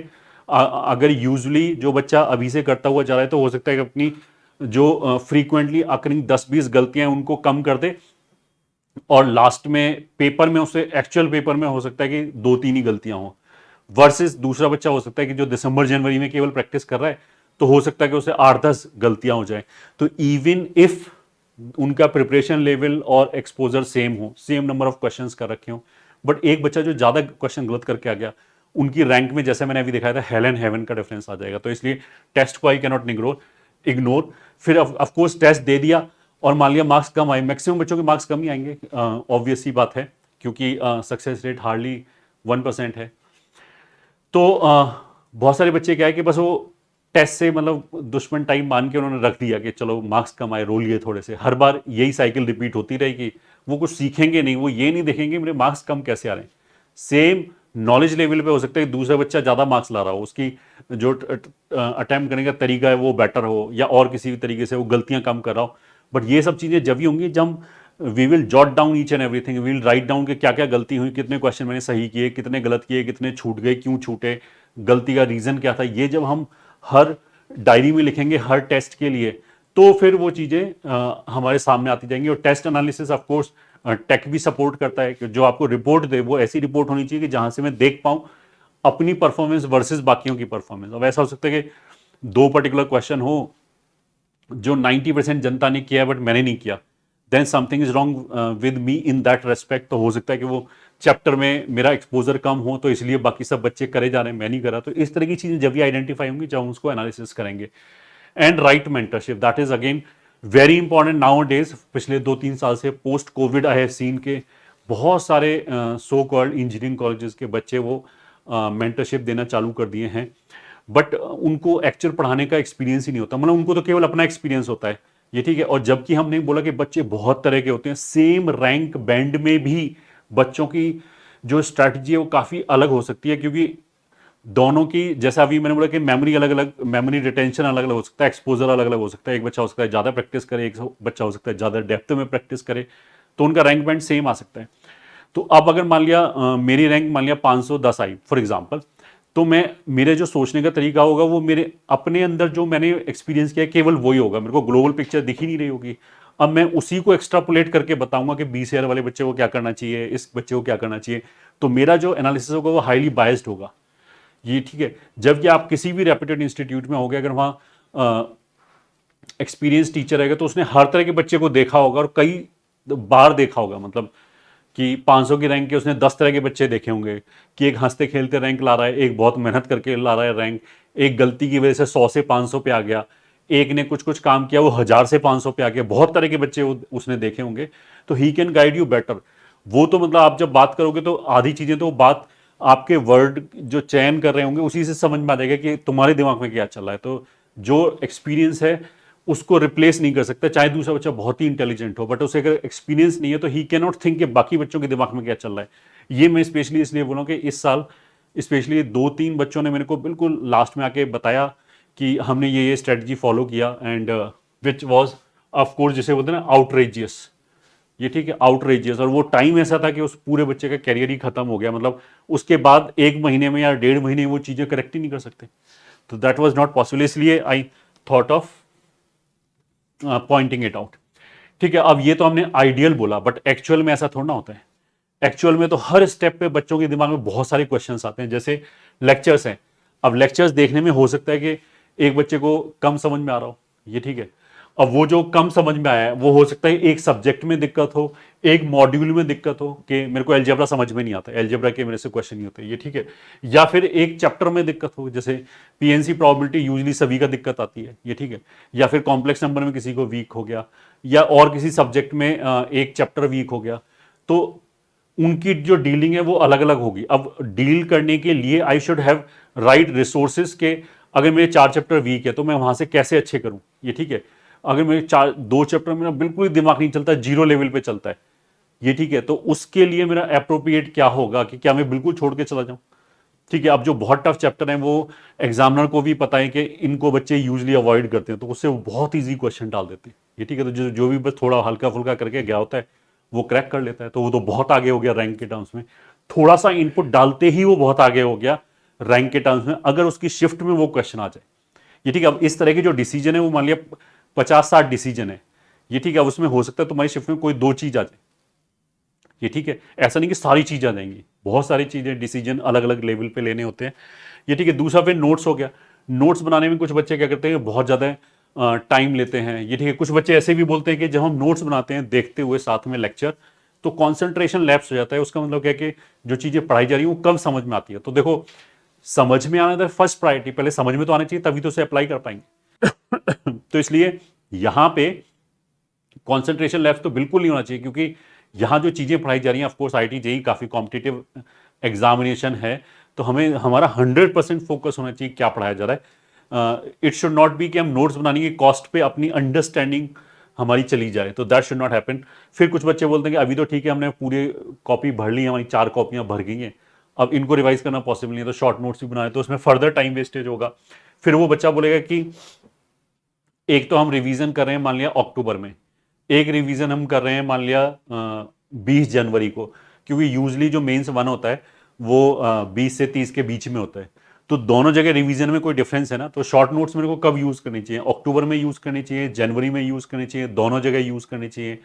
अगर यूजली जो बच्चा अभी से करता हुआ जा रहा है तो हो सकता है कि अपनी जो फ्रीक्वेंटली अकरिंग 10-20 गलतियां उनको कम कर दे, और लास्ट में पेपर में उसे, एक्चुअल पेपर में हो सकता है कि 2-3 ही गलतियां हो, वर्सेस दूसरा बच्चा हो सकता है कि जो दिसंबर जनवरी में केवल प्रैक्टिस कर रहा है तो हो सकता है कि उसे 8-10 गलतियां हो जाए। तो इवन इफ उनका प्रिपरेशन लेवल और एक्सपोजर सेम हो, सेम नंबर ऑफ क्वेश्चंस कर रखे हो, बट एक बच्चा जो ज्यादा क्वेश्चन गलत करके आ गया, उनकी रैंक में जैसे मैंने अभी दिखाया था हेल एंड हेवन का डिफरेंस आ जाएगा। तो इसलिए टेस्ट को आई कैन नॉट इग्नोर। फिर ऑफकोर्स टेस्ट दे दिया और मान लिया मार्क्स कम आए, मैक्सिमम बच्चों के मार्क्स कम ही आएंगे, ऑब्वियस सी बात है, क्योंकि सक्सेस रेट हार्डली 1% है। तो बहुत सारे बच्चे क्या है कि बस वो टेस्ट से मतलब दुश्मन टाइम मान के उन्होंने रख दिया कि चलो मार्क्स कम आए, रोल लिए थोड़े से, हर बार यही साइकिल रिपीट होती रहेगी। वो कुछ सीखेंगे नहीं, वो ये नहीं देखेंगे मेरे मार्क्स कम कैसे आ रहे हैं। सेम नॉलेज लेवल पे हो सकता है दूसरा बच्चा ज़्यादा मार्क्स ला रहा हो, उसकी जो अटैम्प्ट करने का तरीका है वो बेटर हो, या और किसी भी तरीके से वो गलतियां कम कर रहा हो। बट ये सब चीज़ें जब ही होंगी जब we will jot down each and everything, we will write down कि क्या क्या गलती हुई, कितने क्वेश्चन मैंने सही किए, कितने गलत किए, कितने छूट गए, क्यों छूटे, गलती का रीज़न क्या था। ये जब हम हर डायरी में लिखेंगे हर टेस्ट के लिए, तो फिर वो चीज़ें हमारे सामने आती जाएंगी। और test analysis of course tech भी सपोर्ट करता है कि जो आपको रिपोर्ट दे वो ऐसी रिपोर्ट होनी चाहिए कि जहां से मैं देख पाऊं अपनी परफॉर्मेंस वर्सेस बाकियों की परफॉर्मेंस। अब ऐसा हो सकता है कि 2 पर्टिकुलर क्वेश्चन हो जो 90% जनता ने किया है बट मैंने नहीं किया, then something is wrong with me in that respect. तो हो सकता है कि वो चैप्टर में मेरा एक्सपोजर कम हो तो इसलिए बाकी सब बच्चे करे जा रहे हैं, मैं नहीं करा। तो इस तरह की चीजें जब भी आइडेंटिफाई होंगी जब हम उसको एनालिसिस करेंगे। And right mentorship, that is again very important now days. पिछले 2-3 साल से post Covid I have seen के बहुत सारे सो कॉल्ड इंजीनियरिंग कॉलेजेस के बच्चे वो मेंटरशिप देना चालू कर दिए हैं, बट उनको एक्चुअल पढ़ाने का एक्सपीरियंस ही नहीं होता, मतलब उनको तो केवल अपना एक्सपीरियंस होता है, ये ठीक है। और जबकि हमने बोला कि बच्चे बहुत तरह के होते हैं, सेम रैंक बैंड में भी बच्चों की जो स्ट्रैटेजी है वो काफ़ी अलग हो सकती है, क्योंकि दोनों की, जैसा अभी मैंने बोला कि मेमोरी अलग अलग, मेमोरी रिटेंशन अलग अलग हो सकता है, एक्सपोजर अलग अलग हो सकता है। एक बच्चा हो सकता है ज़्यादा प्रैक्टिस करे, एक बच्चा हो सकता है ज़्यादा डेप्थ में प्रैक्टिस करे, तो उनका रैंक बैंड सेम आ सकता है। तो अब अगर मान लिया मेरी रैंक मान लिया 510 आई फॉर एग्जांपल, तो मैं, मेरे जो सोचने का तरीका होगा वो मेरे अपने अंदर जो मैंने एक्सपीरियंस किया केवल वही होगा, मेरे को ग्लोबल पिक्चर दिख ही नहीं रही होगी। अब मैं उसी को एक्स्ट्रापोलेट करके बताऊंगा कि 20 ईयर वाले बच्चे को क्या करना चाहिए, इस बच्चे को क्या करना चाहिए, तो मेरा जो एनालिसिस होगा वो हाईली बायस्ड होगा, ये ठीक है। जबकि आप किसी भी रेप्यूटेड इंस्टीट्यूट में होगे, अगर वहाँ एक्सपीरियंस टीचर रहेगा तो उसने हर तरह के बच्चे को देखा होगा और कई बार देखा होगा, मतलब कि 500 की रैंक के उसने 10 तरह के बच्चे देखे होंगे, कि एक हंसते खेलते रैंक ला रहा है, एक बहुत मेहनत करके ला रहा है रैंक, एक गलती की वजह से 100 से 500 पे आ गया, एक ने कुछ कुछ काम किया वो 1000 से 500 पे आ गया, बहुत तरह के बच्चे उसने देखे होंगे। तो he can guide you better. वो तो मतलब आप जब बात करोगे तो आधी चीजें तो बात आपके वर्ड जो चयन कर रहे होंगे उसी से समझ में आ जाएगा कि तुम्हारे दिमाग में क्या चल रहा है। तो जो एक्सपीरियंस है उसको रिप्लेस नहीं कर सकता, चाहे दूसरा बच्चा बहुत ही इंटेलिजेंट हो, बट उसे अगर एक्सपीरियंस नहीं है तो ही कैन नॉट थिंक कि बाकी बच्चों के दिमाग में क्या चल रहा है। ये मैं स्पेशली इसलिए बोला कि इस साल स्पेशली 2-3 बच्चों ने मेरे को बिल्कुल लास्ट में आके बताया कि हमने ये स्ट्रेटजी फॉलो किया, and which was of course जिसे बोलते हैं ना आउटरेजियस, ये ठीक है, आउटरेजियस। और वो टाइम ऐसा था कि उस पूरे बच्चे का कैरियर ही खत्म हो गया, मतलब उसके बाद 1 महीने में या 1.5 महीने में वो चीजें करेक्ट ही नहीं कर सकते। तो दैट वाज नॉट पॉसिबल, इसलिए I thought of Poynting it out. ठीक है, अब ये तो हमने आइडियल बोला, बट एक्चुअल में ऐसा थोड़ा ना होता है। एक्चुअल में तो हर स्टेप पे बच्चों के दिमाग में बहुत सारे क्वेश्चंस आते हैं। जैसे लेक्चर्स हैं, अब लेक्चर्स देखने में हो सकता है कि एक बच्चे को कम समझ में आ रहा हो, ये ठीक है। अब वो जो कम समझ में आया है वो हो सकता है एक सब्जेक्ट में दिक्कत हो, एक मॉड्यूल में दिक्कत हो कि मेरे को एलजेब्रा समझ में नहीं आता, एलजेब्रा के मेरे से क्वेश्चन नहीं होते, ये ठीक है। या फिर एक चैप्टर में दिक्कत हो, जैसे पीएनसी प्रोबेबिलिटी यूजली सभी का दिक्कत आती है, ये ठीक है। या फिर कॉम्प्लेक्स नंबर में किसी को वीक हो गया, या और किसी सब्जेक्ट में एक चैप्टर वीक हो गया, तो उनकी जो डीलिंग है वो अलग अलग होगी। अब डील करने के लिए I should have right resources के, अगर मेरे 4 चैप्टर वीक है तो मैं वहां से कैसे अच्छे करूं, ये ठीक है। अगर मेरे 2 चैप्टर मेरा बिल्कुल ही दिमाग नहीं चलता, 0 लेवल पे चलता है, ये ठीक है, तो उसके लिए मेरा अप्रोप्रिएट क्या होगा कि क्या मैं बिल्कुल छोड़ के चला जाऊं। ठीक है, अब जो बहुत टफ चैप्टर है वो एग्जामिनर को भी पता है कि इनको बच्चे यूजली अवॉइड करते हैं, तो उससे वो बहुत ईजी क्वेश्चन डाल देते हैं, ये ठीक है। तो जो भी बस थोड़ा हल्का फुल्का करके गया होता है वो क्रैक कर लेता है, तो वो तो बहुत आगे हो गया रैंक के टर्म्स में। थोड़ा सा इनपुट डालते ही वो बहुत आगे हो गया रैंक के टर्म्स में, अगर उसकी शिफ्ट में वो क्वेश्चन आ जाए, ये ठीक है। अब इस तरह के जो डिसीजन है वो मान लिया 50-60 डिसीजन है, ये ठीक है। अब उसमें हो सकता है तुम्हारी शिफ्ट में कोई 2 चीज आ जाए, ये ठीक है। ऐसा नहीं कि सारी चीजें आ जाएंगी, बहुत सारी चीजें डिसीजन अलग अलग लेवल पे लेने होते हैं, ये ठीक है। दूसरा फिर नोट्स हो गया। नोट्स बनाने में कुछ बच्चे क्या करते हैं, बहुत ज्यादा टाइम लेते हैं, ये ठीक है। कुछ बच्चे ऐसे भी बोलते हैं कि जब हम नोट्स बनाते हैं देखते हुए साथ में लेक्चर, तो कॉन्सेंट्रेशन लैप्स हो जाता है। उसका मतलब क्या है कि जो चीजें पढ़ाई जा रही है वो कम समझ में आती है। तो देखो, समझ में आना था फर्स्ट प्रायोरिटी, पहले समझ में तो आना चाहिए तभी तो उसे अप्लाई कर पाएंगे। तो इसलिए यहां पे कॉन्सेंट्रेशन लैप्स तो बिल्कुल नहीं होना चाहिए, क्योंकि यहाँ जो चीज़ें पढ़ाई जा रही हैं, ऑफकोर्स आईटी जेई काफ़ी कॉम्पिटिटिव एग्जामिनेशन है, तो हमें हमारा 100% फोकस होना चाहिए क्या पढ़ाया जा रहा है। इट शुड नॉट बी कि हम नोट्स बनाने की कॉस्ट पे अपनी अंडरस्टैंडिंग हमारी चली जाए, तो दैट शुड नॉट हैपन। फिर कुछ बच्चे बोलते हैं कि अभी तो ठीक है, हमने पूरी कॉपी भर ली, हमारी 4 कॉपियाँ भर गई हैं, अब इनको रिवाइज करना पॉसिबल नहीं है, तो शॉर्ट नोट्स भी बनाए, तो उसमें फर्दर टाइम वेस्टेज होगा। फिर वो बच्चा बोलेगा कि एक तो हम रिवीजन कर रहे हैं मान लिया अक्टूबर में, एक रिवीजन हम कर रहे हैं मान लिया 20 जनवरी को, क्योंकि यूजली जो मेंस 1 होता है वो 20 से 30 के बीच में होता है, तो दोनों जगह रिवीजन में कोई डिफरेंस है ना। तो शॉर्ट नोट्स मेरे को कब यूज करनी चाहिए, अक्टूबर में यूज करनी चाहिए, जनवरी में यूज करनी चाहिए, दोनों जगह यूज करनी चाहिए,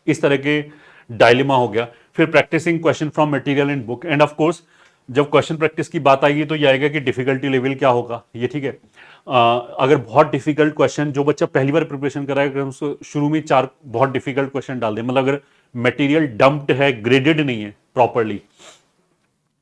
इस तरह के डायलेमा हो गया। फिर practicing question from material and book, and of course जब क्वेश्चन प्रैक्टिस की बात आएगी तो ये आएगा कि डिफिकल्टी लेवल क्या होगा, ये ठीक है। अगर बहुत डिफिकल्ट क्वेश्चन, जो बच्चा पहली बार प्रिपरेशन कर रहा है, अगर हम उसको शुरू में 4 बहुत डिफिकल्ट क्वेश्चन डाल दें, मतलब अगर मटेरियल डंप्ड है, ग्रेडेड नहीं है प्रॉपरली।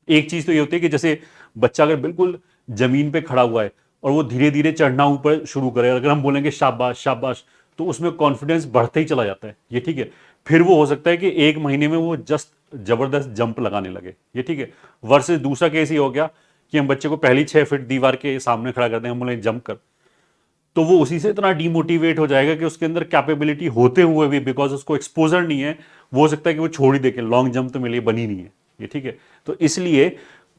एक चीज तो ये होती है कि जैसे बच्चा अगर बिल्कुल जमीन पे खड़ा हुआ है और वो धीरे धीरे चढ़ना ऊपर शुरू करे, अगर हम बोलेंगे शाबाश शाबाश, तो उसमें कॉन्फिडेंस बढ़ते ही चला जाता है, ये ठीक है। फिर वो हो सकता है कि 1 महीने में वो जस्ट जबरदस्त जंप लगाने लगे, ये ठीक है। वर्सेस दूसरा केस ही हो गया कि हम बच्चे को पहली 6 फीट दीवार के सामने खड़ा करते हैं, हम बोले जंप कर, तो वो उसी से इतना डीमोटिवेट हो जाएगा कि उसके अंदर कैपेबिलिटी होते हुए भी, बिकॉज उसको एक्सपोजर नहीं है, वो हो सकता है कि वो छोड़ ही दे के, लॉन्ग जंप तो मेरे लिए बनी नहीं है, ये ठीक है। तो इसलिए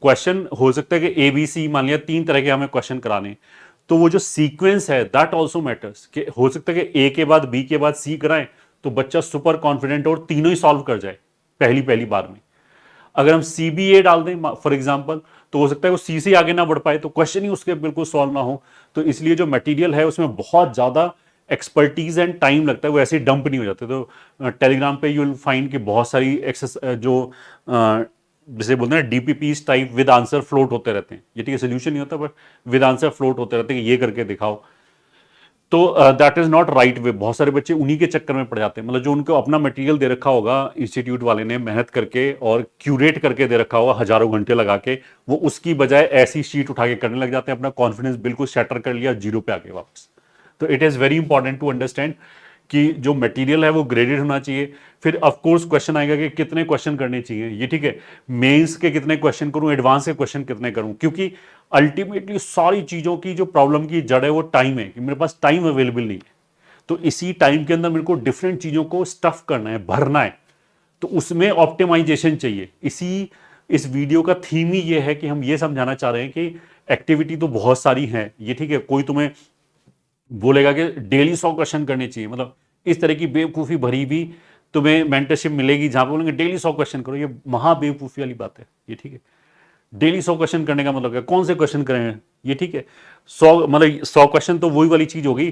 क्वेश्चन हो सकता है कि ABC, मान लिया 3 तरह के हमें क्वेश्चन कराने, तो वो जो सीक्वेंस है दैट ऑल्सो मैटर्स, कि हो सकता है कि A के बाद B के बाद C कराएं तो बच्चा सुपर कॉन्फिडेंट और तीनों ही सॉल्व कर जाए पहली पहली बार में। अगर हम CBA डाल दें फॉर एग्जाम्पल, तो हो सकता है वो C से आगे ना बढ़ पाए, तो क्वेश्चन ही उसके बिल्कुल सॉल्व ना हो। तो इसलिए जो मटेरियल है उसमें बहुत ज़्यादा एक्सपर्टीज एंड टाइम लगता है, वो ऐसे ही डंप नहीं हो जाते। तो टेलीग्राम पे यू विल फाइंड कि बहुत सारी एक्सेस जो जैसे बोलते हैं DPPs type with answer float होते रहते हैं, ये ठीक है, सोल्यूशन नहीं होता बट विद आंसर फ्लोट होते रहते हैं कि ये करके दिखाओ। तो that is not right way. बहुत सारे बच्चे उन्हीं के चक्कर में पड़ जाते हैं, मतलब जो उनको अपना मटेरियल दे रखा होगा इंस्टीट्यूट वाले ने मेहनत करके और क्यूरेट करके दे रखा होगा हजारों घंटे लगा के, वो उसकी बजाय ऐसी शीट उठा के करने लग जाते हैं, अपना कॉन्फिडेंस बिल्कुल शैटर कर लिया, जीरो पे आ गए वापस। तो it is very important to understand कि जो मटेरियल है वो ग्रेडेड होना चाहिए। फिर ऑफ कोर्स क्वेश्चन आएगा कि कितने क्वेश्चन करने चाहिए, ये ठीक है, मेंस के कितने क्वेश्चन करूं, एडवांस के क्वेश्चन कितने करूं, क्योंकि अल्टीमेटली सारी चीज़ों की जो प्रॉब्लम की जड़ है वो टाइम है, कि मेरे पास टाइम अवेलेबल नहीं है। तो इसी टाइम के अंदर मेरे को डिफरेंट चीज़ों को स्टफ करना है, भरना है, तो उसमें ऑप्टिमाइजेशन चाहिए। इस वीडियो का थीम ही ये है कि हम ये समझाना चाह रहे हैं कि एक्टिविटी तो बहुत सारी हैं, ये ठीक है। कोई तुम्हें बोलेगा कि डेली 100 क्वेश्चन करने चाहिए, मतलब इस तरह की बेवकूफ़ी भरी भी तुम्हें मेंटरशिप मिलेगी जहां पे बोलेंगे डेली 100 क्वेश्चन करो, ये महा बेवकूफ़ी वाली बात है, ये ठीक है। डेली 100 क्वेश्चन करने का मतलब क्या, कौन से क्वेश्चन करें, ये ठीक है। 100 मतलब 100 क्वेश्चन तो वही वाली चीज होगी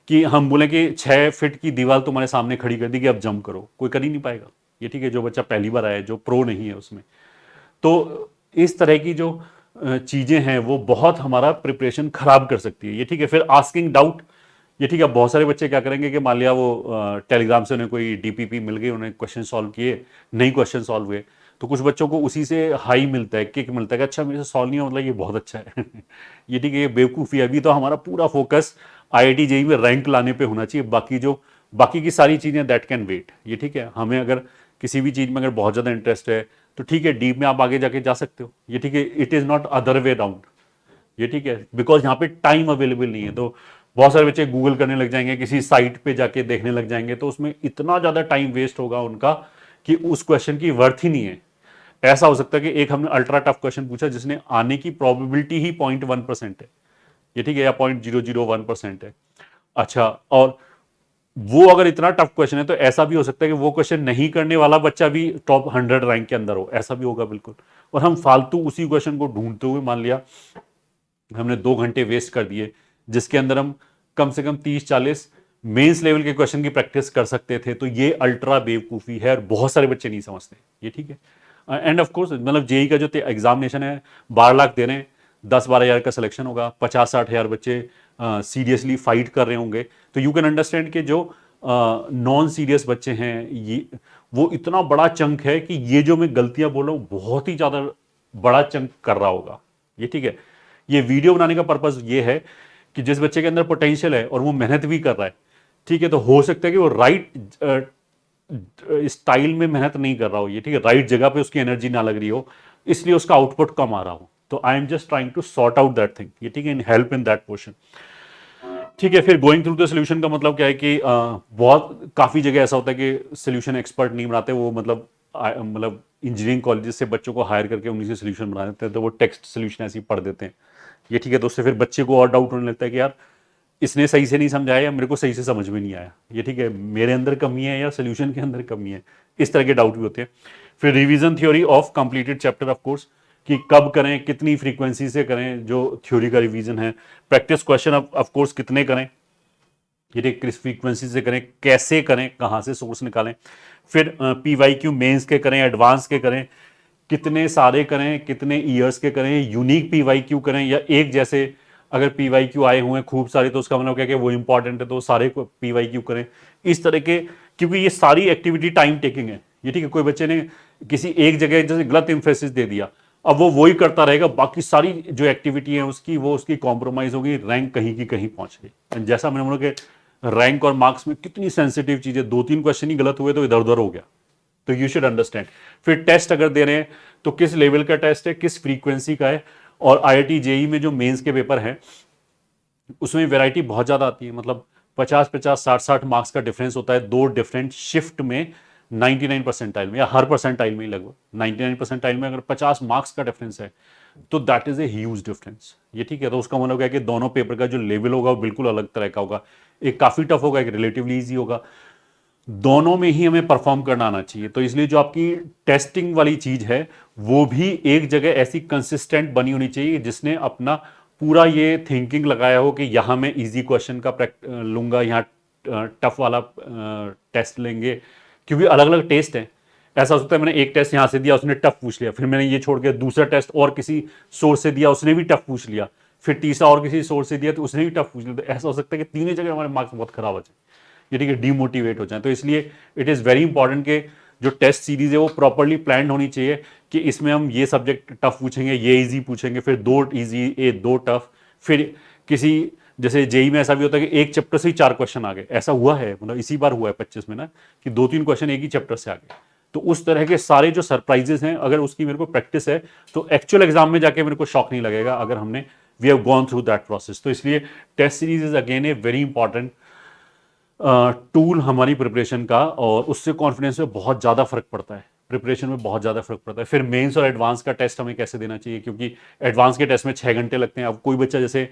कि हम बोले कि 6 फीट की दीवार तुम्हारे सामने खड़ी कर दी कि अब जंप करो, कोई कर ही नहीं पाएगा, ये ठीक है, जो बच्चा पहली बार आया है, जो प्रो नहीं है उसमें। तो इस तरह की जो चीजें हैं वो बहुत हमारा प्रिपरेशन खराब कर सकती है, ये ठीक है। फिर आस्किंग डाउट, ये ठीक है। बहुत सारे बच्चे क्या करेंगे कि मान लिया वो टेलीग्राम से उन्हें कोई DPP मिल गई, उन्हें क्वेश्चन सॉल्व किए, नहीं क्वेश्चन सॉल्व हुए, तो कुछ बच्चों को उसी से हाई मिलता है, किक मिलता है कि अच्छा मेरे से सॉल्व नहीं हो, मतलब ये बहुत अच्छा है ये ठीक है, ये बेवकूफ़ी है। अभी तो हमारा पूरा फोकस IIT JEE में रैंक लाने पे होना चाहिए, बाकी की सारी चीज़ें दैट कैन वेट, ये ठीक है। हमें अगर किसी भी चीज़ में अगर बहुत ज़्यादा इंटरेस्ट है तो ठीक है, डीप में आप आगे जाके जा सकते हो, ये ठीक है। It is not other way round, ये ठीक है, बिकॉज यहाँ पे टाइम अवेलेबल नहीं है। तो बहुत सारे बच्चे गूगल करने लग जाएंगे, किसी साइट पे जाके देखने लग जाएंगे, तो उसमें इतना ज़्यादा टाइम वेस्ट होगा उनका कि उस क्वेश्चन की वर्थ ही नहीं है। ऐसा हो सकता है कि एक हमने अल्ट्रा टफ क्वेश्चन पूछा जिसने आने की प्रोबेबिलिटी ही 0.1% है, ये ठीक है, या 0.001% है। अच्छा, और वो अगर इतना टफ क्वेश्चन है तो ऐसा भी हो सकता है कि वो क्वेश्चन नहीं करने वाला बच्चा भी टॉप 100 रैंक के अंदर हो, ऐसा भी होगा बिल्कुल। और हम फालतू उसी क्वेश्चन को ढूंढते हुए, मान लिया हमने 2 घंटे वेस्ट कर दिए, जिसके अंदर हम कम से कम 30-40 मेंस लेवल के क्वेश्चन की प्रैक्टिस कर सकते थे। तो ये अल्ट्रा बेवकूफ़ी है और बहुत सारे बच्चे नहीं समझते, ये ठीक है। एंड ऑफ कोर्स मतलब JEE का जो एग्जामिनेशन है, 12 लाख दे रहे हैं, 10-12 हज़ार का सिलेक्शन होगा, 50-60 हज़ार बच्चे सीरियसली फाइट कर रहे होंगे। तो यू कैन अंडरस्टैंड कि जो नॉन सीरियस बच्चे हैं, ये वो इतना बड़ा चंक है कि ये जो मैं गलतियां बोल रहा हूँ बहुत ही ज़्यादा बड़ा चंक कर रहा होगा, ये ठीक है। ये वीडियो बनाने का पर्पस ये है कि जिस बच्चे के अंदर पोटेंशियल है और वो मेहनत भी कर रहा है, ठीक है, तो हो सकता है कि वो राइट स्टाइल में मेहनत नहीं कर रहा हो, ये ठीक है, राइट जगह पे उसकी एनर्जी ना लग रही हो, इसलिए उसका आउटपुट कम आ रहा हो। तो I am just trying to sort out that thing, ये ठीक है, in help in that portion, ठीक है। फिर गोइंग थ्रू द सोल्यूशन का मतलब क्या है कि बहुत काफ़ी जगह ऐसा होता है कि सोल्यूशन एक्सपर्ट नहीं बनाते, वो मतलब इंजीनियरिंग कॉलेज से बच्चों को हायर करके उन्हीं से सोल्यूशन बना देते हैं, तो वो टेक्स्ट सोल्यूशन ऐसे ही पढ़ देते हैं, ये ठीक है। तो उससे फिर बच्चे को और डाउट होने लगता है कि यार इसने सही से नहीं समझाया या मेरे को सही से समझ में नहीं आया, ये ठीक है, मेरे अंदर कमी है या सोल्यूशन के अंदर कमी है, इस तरह के डाउट भी होते हैं। फिर revision theory of completed chapter, of course, कि कब करें, कितनी फ्रीक्वेंसी से करें, जो थ्योरी का रिवीजन है। प्रैक्टिस क्वेश्चन ऑफ कोर्स कितने करें, ये ठीक, किस फ्रीक्वेंसी से करें, कैसे करें, कहाँ से सोर्स निकालें। फिर PYQ मेंस के करें, एडवांस के करें, कितने सारे करें, कितने ईयर्स के करें, यूनिक PYQ करें या एक जैसे अगर PYQ आए हुए हैं खूब सारे तो उसका मतलब क्या कि वो इंपॉर्टेंट है तो सारे को PYQ करें, इस तरह के, क्योंकि ये सारी एक्टिविटी टाइम टेकिंग है। ये ठीक है, कोई बच्चे ने किसी एक जगह जैसे गलत इंफेसिस दे दिया, अब वो वही करता रहेगा, बाकी सारी जो एक्टिविटी है उसकी वो उसकी कॉम्प्रोमाइज होगी, रैंक कहीं की कहीं पहुंच गई। जैसा मैंने बोला कि रैंक और मार्क्स में कितनी सेंसिटिव चीजें, 2-3 क्वेश्चन ही गलत हुए तो इधर उधर हो गया। तो यू शुड अंडरस्टैंड। फिर टेस्ट अगर दे रहे हैं तो किस लेवल का टेस्ट है, किस फ्रीक्वेंसी का है। और IIT JEE में जो मेंस के पेपर हैं उसमें वैरायटी बहुत ज़्यादा आती है, मतलब 50-50 60-60 मार्क्स का डिफरेंस होता है दो डिफरेंट शिफ्ट में, 99 परसेंटाइल में या हर परसेंटाइल में ही लगभग 99 परसेंटाइल में अगर 50 मार्क्स का डिफरेंस है तो that is a huge difference. ये ठीक है, तो उसका मतलब है कि दोनों पेपर का जो लेवल होगा वो बिल्कुल अलग तरह का होगा, एक काफ़ी टफ होगा, एक रिलेटिवली ईजी होगा। दोनों में ही हमें परफॉर्म करना आना चाहिए। तो इसलिए जो आपकी टेस्टिंग वाली चीज है वो भी एक जगह ऐसी कंसिस्टेंट बनी होनी चाहिए जिसने अपना पूरा ये थिंकिंग लगाया हो कि यहां मैं इजी क्वेश्चन का लूंगा, यहाँ टफ वाला टेस्ट लेंगे, क्योंकि अलग अलग टेस्ट हैं। ऐसा हो सकता है मैंने एक टेस्ट यहां से दिया उसने टफ पूछ लिया, फिर मैंने ये छोड़ के दूसरा टेस्ट और किसी सोर्स से दिया उसने भी टफ पूछ लिया, फिर तीसरा और किसी सोर्स से दिया तो उसने भी टफ पूछ लिया। तो ऐसा हो सकता है कि तीनों जगह हमारे मार्क्स बहुत खराब हो जाए, ये ठीक है, डीमोटिवेट हो जाए। तो इसलिए इट इज़ वेरी इंपॉर्टेंट कि जो टेस्ट सीरीज है वो प्रॉपरली प्लान होनी चाहिए कि इसमें हम ये सब्जेक्ट टफ पूछेंगे, ये इजी पूछेंगे, फिर दो इजी दो टफ, फिर किसी जैसे जेई में ऐसा भी होता है कि एक चैप्टर से ही 4 क्वेश्चन आ गए, ऐसा हुआ है, मतलब इसी बार हुआ है 25 में ना कि 2-3 क्वेश्चन एक ही चैप्टर से आ गए। तो उस तरह के सारे जो सरप्राइजेस हैं अगर उसकी मेरे को प्रैक्टिस है तो एक्चुअल एग्जाम में जाके मेरे को शॉक नहीं लगेगा अगर हमने we have gone through that process. तो इसलिए test series is again a very important tool हमारी प्रिपरेशन का, और उससे कॉन्फिडेंस में बहुत ज़्यादा फर्क पड़ता है, प्रिपरेशन में बहुत ज़्यादा फर्क पड़ता है। फिर मेंस और एडवांस का टेस्ट हमें कैसे देना चाहिए, क्योंकि एडवांस के टेस्ट में 6 घंटे लगते हैं। अब कोई बच्चा जैसे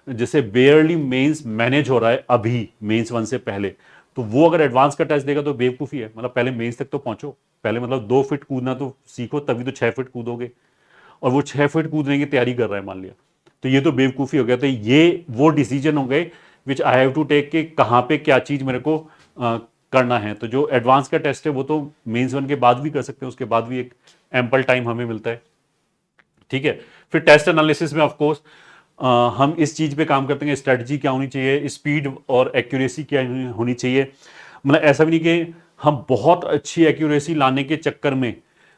जैसे बेयरली मेंस मैनेज हो रहा है अभी मेंस 1 से पहले, तो वो अगर एडवांस का टेस्ट देगा तो बेवकूफ़ी है। मतलब पहले मेंस तक तो पहुंचो, पहले मतलब 2 फीट कूदना तो सीखो, तभी तो 6 फीट कूदोगे। और वो 6 फीट कूदने की तैयारी कर रहा है मान लिया, तो ये तो बेवकूफ़ी हो गया। तो ये वो डिसीजन हो गए विच आई हैव टू टेक के कहाँ पे क्या चीज़ मेरे को करना है। तो जो एडवांस का टेस्ट है वो तो मेंस 1 के बाद भी कर सकते हैं, उसके बाद भी एक एम्पल टाइम हमें मिलता है, ठीक है। फिर टेस्ट एनालिसिस में ऑफकोर्स हम इस चीज़ पे काम करते हैं, स्ट्रेटजी क्या होनी चाहिए, स्पीड और एक्यूरेसी क्या होनी चाहिए। मतलब ऐसा भी नहीं कि हम बहुत अच्छी एक्यूरेसी लाने के चक्कर में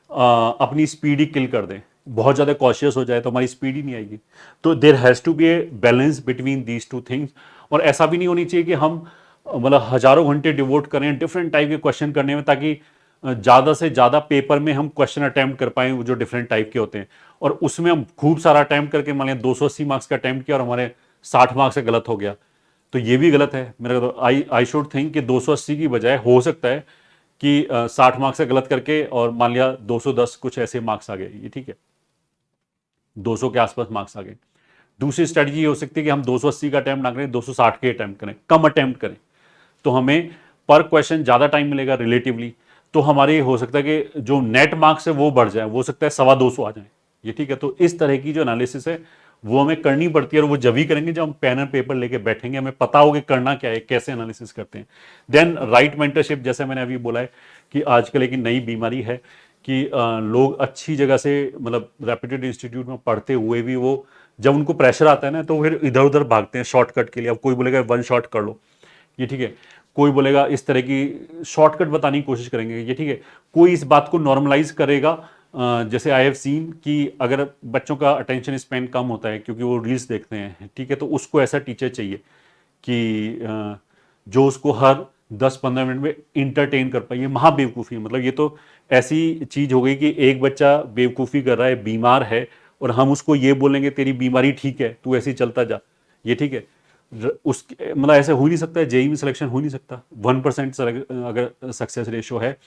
अपनी स्पीड ही किल कर दें, बहुत ज़्यादा कॉशियस हो जाए तो हमारी स्पीड ही नहीं आएगी। तो there has to be a balance between these two things. और ऐसा भी नहीं होनी चाहिए कि हम मतलब हज़ारों घंटे डिवोट करें डिफरेंट टाइप के क्वेश्चन करने में, ताकि ज़्यादा से ज़्यादा पेपर में हम क्वेश्चन अटैम्प्ट कर पाएँ जो डिफरेंट टाइप के होते हैं। और उसमें हम खूब सारा अटैम्प्ट करके मान लिया 280 मार्क्स का अटैम्प्ट किया और हमारे 60 मार्क्स से गलत हो गया, तो ये भी गलत है। मेरा तो आई शुड थिंक कि 280 की बजाय हो सकता है कि 60 मार्क्स से गलत करके और मान लिया 210 कुछ ऐसे मार्क्स आ गए, ये ठीक है, 200 के आसपास मार्क्स आ गए। दूसरी स्ट्रेटजी ये हो सकती है कि हम 280 का अटैम्प्ट ना करें, 260 के अटैम्प्ट करें, कम अटैम्प्ट करें, तो हमें पर क्वेश्चन ज़्यादा टाइम मिलेगा रिलेटिवली। तो हमारे हो सकता है कि जो नेट मार्क्स है वो बढ़ जाए, वो सकता है 225 आ जाए, ये ठीक है। तो इस तरह की जो एनालिसिस है वो हमें करनी पड़ती है, और वो जब ही करेंगे जब हम पेन एंड पेपर लेके बैठेंगे, हमें पता होगा करना क्या है, कैसे एनालिसिस करते हैं। देन राइट मेंटरशिप, जैसे मैंने अभी बोला है कि आजकल एक नई बीमारी है कि लोग अच्छी जगह से मतलब रेप्यूटेड इंस्टीट्यूट में पढ़ते हुए भी वो जब उनको प्रेशर आता है ना तो फिर इधर उधर भागते हैं शॉर्टकट के लिए। अब कोई बोलेगा 1 शॉट कर लो, ये ठीक है, कोई बोलेगा इस तरह की शॉर्टकट बताने की कोशिश करेंगे, ये ठीक है, कोई इस बात को नॉर्मलाइज करेगा। जैसे आई हैव सीन कि अगर बच्चों का अटेंशन स्पैन कम होता है क्योंकि वो रील्स देखते हैं, ठीक है, तो उसको ऐसा टीचर चाहिए कि जो उसको हर 10-15 मिनट में इंटरटेन कर पाए। ये महाबेवकूफ़ी है, मतलब ये तो ऐसी चीज़ हो गई कि एक बच्चा बेवकूफ़ी कर रहा है, बीमार है, और हम उसको ये बोलेंगे तेरी बीमारी ठीक है, तू ऐसे ही चलता जा, ये ठीक है। उस मतलब ऐसे हो ही नहीं सकता है, जेईई में सिलेक्शन हो ही नहीं सकता। 1% अगर सक्सेस रेशो है,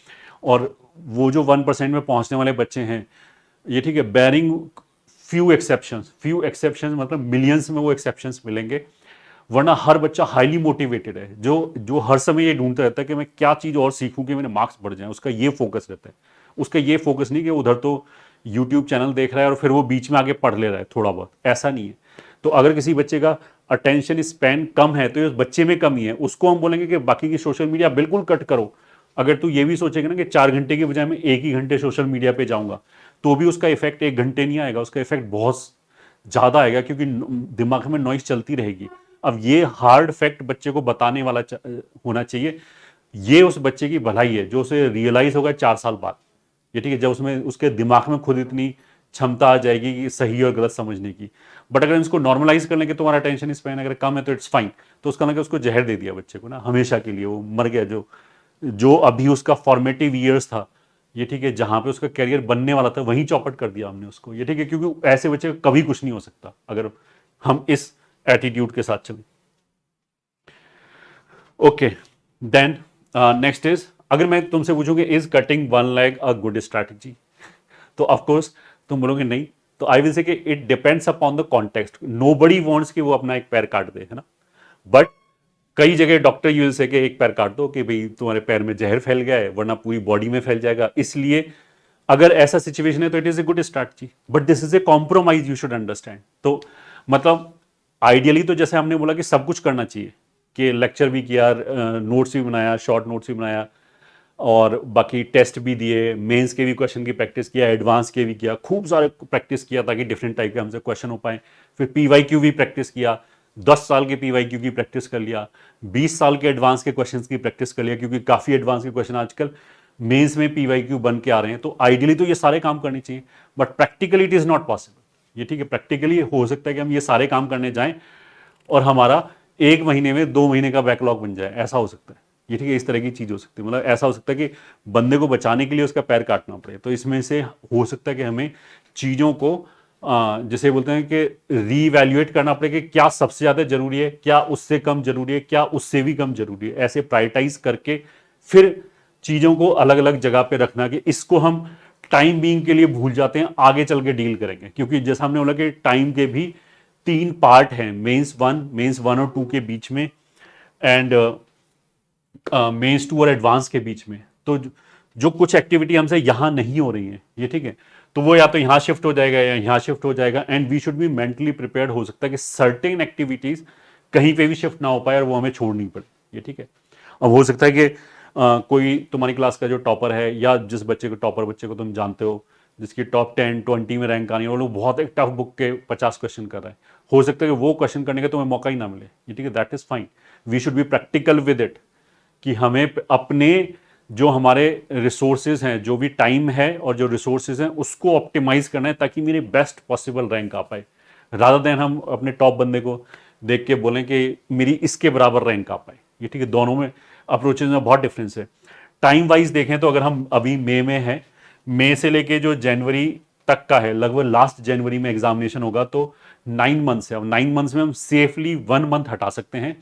और वो जो 1% में पहुंचने वाले बच्चे हैं, ये ठीक है, बैरिंग फ्यू एक्सेप्शंस मतलब मिलियंस में वो एक्सेप्शंस मिलेंगे, वरना हर बच्चा हाईली मोटिवेटेड है, जो जो हर समय ये ढूंढता रहता है कि मैं क्या चीज़ और सीखूं कि मेरे मार्क्स बढ़ जाएं, उसका ये फोकस रहता है। उसका ये फोकस नहीं कि उधर तो यूट्यूब चैनल देख रहा है और फिर वो बीच में आगे पढ़ ले रहा है थोड़ा बहुत, ऐसा नहीं है। तो अगर किसी बच्चे का अटेंशन स्पैन कम है तो ये उस बच्चे में कमी है, उसको हम बोलेंगे कि बाकी की सोशल मीडिया बिल्कुल कट करो, अगर तू ये भी सोचेगा ना कि 4 घंटे की बजाय मैं 1 ही घंटे सोशल मीडिया पे जाऊंगा, तो भी उसका इफेक्ट 1 घंटे नहीं आएगा, उसका इफेक्ट बहुत ज़्यादा आएगा, क्योंकि दिमाग में नॉइस चलती रहेगी। अब ये हार्ड फैक्ट बच्चे को बताने वाला होना चाहिए। ये उस बच्चे की भलाई है जो उसे रियलाइज होगा 4 साल बाद, ये ठीक है, जब उसमें उसके दिमाग में खुद इतनी क्षमता आ जाएगी कि सही और गलत समझने की। बट अगर इसको नॉर्मलाइज कर लेंगे, तुम्हारा अटेंशन स्पैन अगर कम है तो इट्स फाइन, तो उसका मतलब उसको जहर दे दिया बच्चे को ना, हमेशा के लिए वो मर गया। जो जो अभी उसका फॉर्मेटिव ईयर्स था, ये ठीक है, जहां पे उसका करियर बनने वाला था, वहीं चौपट कर दिया हमने उसको, ये ठीक है, क्योंकि ऐसे बच्चे का कभी कुछ नहीं हो सकता अगर हम इस एटीट्यूड के साथ चलें। ओके, देन नेक्स्ट इज, अगर मैं तुमसे पूछूंगी is cutting one leg a good strategy, तो ऑफकोर्स तुम बोलोगे नहीं। तो आई विल से कि it depends upon the context. Nobody wants कि वो अपना एक पैर काट दे, है ना, बट कई जगह डॉक्टर यूज से कि एक पैर काट दो कि भाई तुम्हारे पैर में जहर फैल गया है, वरना पूरी बॉडी में फैल जाएगा, इसलिए अगर ऐसा सिचुएशन है तो it is a good strategy, but this is a compromise, you should understand. तो मतलब आइडियली तो जैसे हमने बोला कि सब कुछ करना चाहिए, कि लेक्चर भी किया, नोट्स भी बनाया, शॉर्ट नोट्स भी बनाया, और बाकी टेस्ट भी दिए, मेंस के भी क्वेश्चन की प्रैक्टिस किया, एडवांस के भी किया, खूब सारे प्रैक्टिस किया ताकि डिफरेंट टाइप के हमसे क्वेश्चन हो पाए। फिर पीवाईक्यू भी प्रैक्टिस किया, 10 साल के पीवाईक्यू की प्रैक्टिस कर लिया, 20 साल के एडवांस के क्वेश्चन की प्रैक्टिस कर लिया, क्योंकि काफ़ी एडवांस के क्वेश्चन आजकल मेंस में पीवाईक्यू बन के आ रहे हैं। तो आइडियली तो ये सारे काम करने चाहिए, but practically it is not possible, ये ठीक है। प्रैक्टिकली हो सकता है कि हम ये सारे काम करने जाएं और हमारा 1 महीने में 2 महीने का बैकलॉग बन जाए, ऐसा हो सकता है, ये ठीक है। इस तरह की चीज़ हो सकती है, मतलब ऐसा हो सकता है कि बंदे को बचाने के लिए उसका पैर काटना पड़े। तो इसमें से हो सकता है कि हमें चीज़ों को जैसे बोलते हैं कि रीवैल्यूएट करना पड़े कि क्या सबसे ज़्यादा जरूरी है, क्या उससे कम जरूरी है, क्या उससे भी कम जरूरी है, ऐसे प्रायोरिटाइज करके फिर चीज़ों को अलग अलग जगह पे रखना, कि इसको हम टाइम बीइंग के लिए भूल जाते हैं, आगे चल के डील करेंगे। क्योंकि जैसा हमने बोला कि टाइम के भी 3 पार्ट हैं, मेंस 1 और 2 के बीच में, एंड मेंस 2 और एडवांस के बीच में। तो जो कुछ एक्टिविटी हमसे यहां नहीं हो रही है, ये ठीक है, तो वो या तो यहां शिफ्ट हो जाएगा या यहां शिफ्ट हो जाएगा, and we should be mentally prepared. हो सकता है कि सर्टेन एक्टिविटीज कहीं पे भी शिफ्ट ना हो पाए और वो हमें छोड़नी पड़े, ये ठीक है। अब हो सकता है कि कोई तुम्हारी क्लास का जो टॉपर है, या जिस बच्चे को, टॉपर बच्चे को तुम जानते हो, जिसकी टॉप 10-20 में रैंक आनी है, और लोग बहुत एक टफ बुक के 50 क्वेश्चन कर रहा है, हो सकता है कि वो क्वेश्चन करने का तुम्हें मौका ही ना मिले, ये ठीक है, that is fine. We should be practical with it, कि हमें अपने जो हमारे रिसोर्सेज हैं, जो भी टाइम है और जो रिसोर्सेज हैं, उसको ऑप्टिमाइज करना है ताकि मेरी बेस्ट पॉसिबल रैंक आ पाए, रादर देन हम अपने टॉप बंदे को देख के बोलें कि मेरी इसके बराबर रैंक आ पाए, ये ठीक है। दोनों में अप्रोचेज में बहुत डिफरेंस है। टाइम वाइज देखें तो अगर हम अभी मई में हैं, मई से लेके जो जनवरी तक का है, लगभग लास्ट जनवरी में एग्जामिनेशन होगा, तो 9 मंथ्स है। अब 9 मंथ्स में हम सेफली 1 मंथ हटा सकते हैं,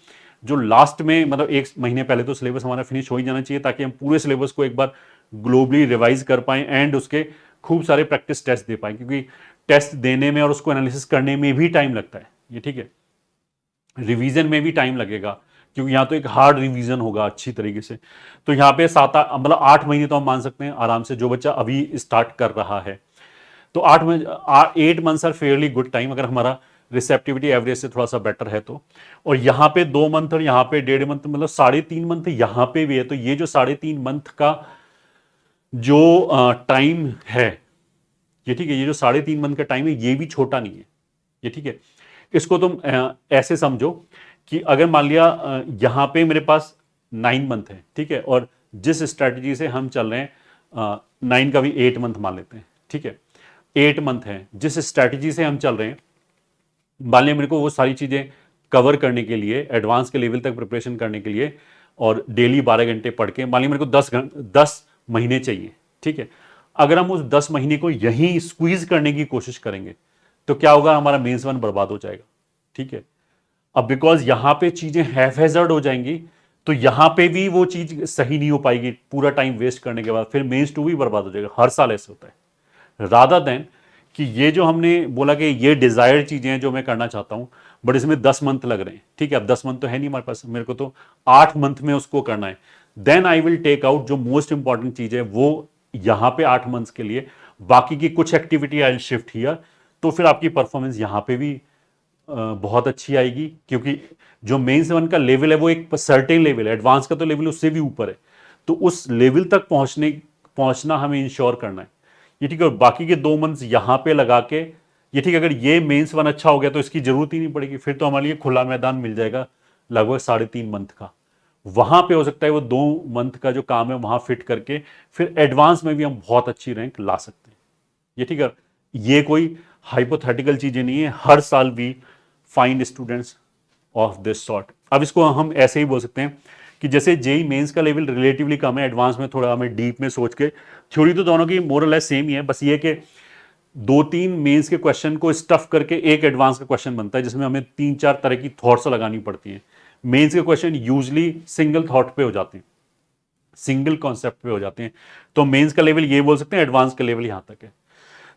जो लास्ट में, मतलब 1 महीने पहले तो सिलेबस हमारा फिनिश हो ही जाना चाहिए, ताकि हम पूरे सिलेबस को एक बार ग्लोबली रिवाइज कर पाएं एंड उसके खूब सारे प्रैक्टिस टेस्ट दे पाएं, क्योंकि टेस्ट देने में और उसको एनालिसिस करने में भी टाइम लगता है, ये ठीक है। रिवीजन में भी टाइम लगेगा, क्योंकि यहाँ तो एक हार्ड रिवीजन होगा अच्छी तरीके से। तो यहाँ पे 7 मतलब 8 महीने तो हम मान सकते हैं आराम से, जो बच्चा अभी स्टार्ट कर रहा है। तो 8 months are fairly good time, अगर हमारा रिसेप्टिविटी एवरेज से थोड़ा सा बेटर है तो। और यहाँ पे 2 मंथ और यहाँ पे 1.5 मंथ, मतलब 3.5 मंथ यहाँ पे भी है। तो ये जो 3.5 मंथ का जो टाइम है, ये ठीक है, ये जो 3.5 मंथ का टाइम है, ये भी छोटा नहीं है, ये ठीक है। इसको तुम ऐसे समझो कि अगर मान लिया यहाँ पे मेरे पास 9 मंथ है, ठीक है, और जिस स्ट्रैटेजी से हम चल रहे हैं, 9 का भी 8 मंथ मान लेते हैं, ठीक है, 8 मंथ है, जिस स्ट्रैटेजी से हम चल रहे हैं, मान लिया मेरे को वो सारी चीज़ें कवर करने के लिए, एडवांस के लेवल तक प्रिपरेशन करने के लिए, और डेली 12 घंटे पढ़ के, मान लिया मेरे को 10 महीने चाहिए, ठीक है। अगर हम उस 10 महीने को यहीं स्क्वीज करने की कोशिश करेंगे, तो क्या होगा, हमारा मेंस 1 बर्बाद हो जाएगा, ठीक है। अब बिकॉज यहां पे चीजें हैफ हैजर्ड हो जाएंगी, तो यहां पे भी वो चीज सही नहीं हो पाएगी, पूरा टाइम वेस्ट करने के बाद फिर मेंस 2 भी बर्बाद हो जाएगा। हर साल ऐसे होता है, रादर देन कि ये जो हमने बोला कि ये डिजायर्ड चीजें हैं जो मैं करना चाहता हूं, बट इसमें 10 मंथ लग रहे हैं, ठीक है। अब 10 मंथ तो है नहीं हमारे पास, मेरे को तो 8 मंथ में उसको करना है। Then I will take out जो मोस्ट इंपॉर्टेंट चीज है वो यहां पे 8 मंथ्स के लिए, बाकी की कुछ एक्टिविटी आई शिफ्ट हियर। तो फिर आपकी परफॉर्मेंस यहां पे भी बहुत अच्छी आएगी, क्योंकि जो मेंस 1 का लेवल है वो एक सर्टेन लेवल है, एडवांस का तो लेवल उससे भी ऊपर है। तो उस लेवल तक पहुंचना हमें इंश्योर करना है, ये ठीक है। और बाकी के 2 मंथ्स यहाँ पे लगा के, ये ठीक है, अगर ये मेंस 1 अच्छा हो गया तो इसकी जरूरत ही नहीं पड़ेगी, फिर तो हमारे लिए खुला मैदान मिल जाएगा लगभग 3.5 मंथ का। वहां पे हो सकता है वो 2 मंथ का जो काम है वहां फिट करके फिर एडवांस में भी हम बहुत अच्छी रैंक ला सकते हैं, ये ठीक है। ये कोई हाइपोथेटिकल चीजें नहीं है, हर साल भी find students of this sort. अब इसको हम ऐसे ही बोल सकते हैं कि जैसे जेई मेंस का लेवल रिलेटिवली कम है, एडवांस में थोड़ा हमें डीप में सोच के, थ्योरी तो दोनों की मोरलेस सेम ही है, बस ये कि 2-3 मेंस के क्वेश्चन को स्टफ करके एक एडवांस का क्वेश्चन बनता है जिसमें हमें 3-4 तरह की थॉट्स लगानी पड़ती हैं। मेंस के क्वेश्चन यूजली सिंगल थॉट पे हो जाते हैं, सिंगल कॉन्सेप्ट पे हो जाते हैं, तो मेंस का लेवल ये बोल सकते हैं, एडवांस का लेवल यहां तक है।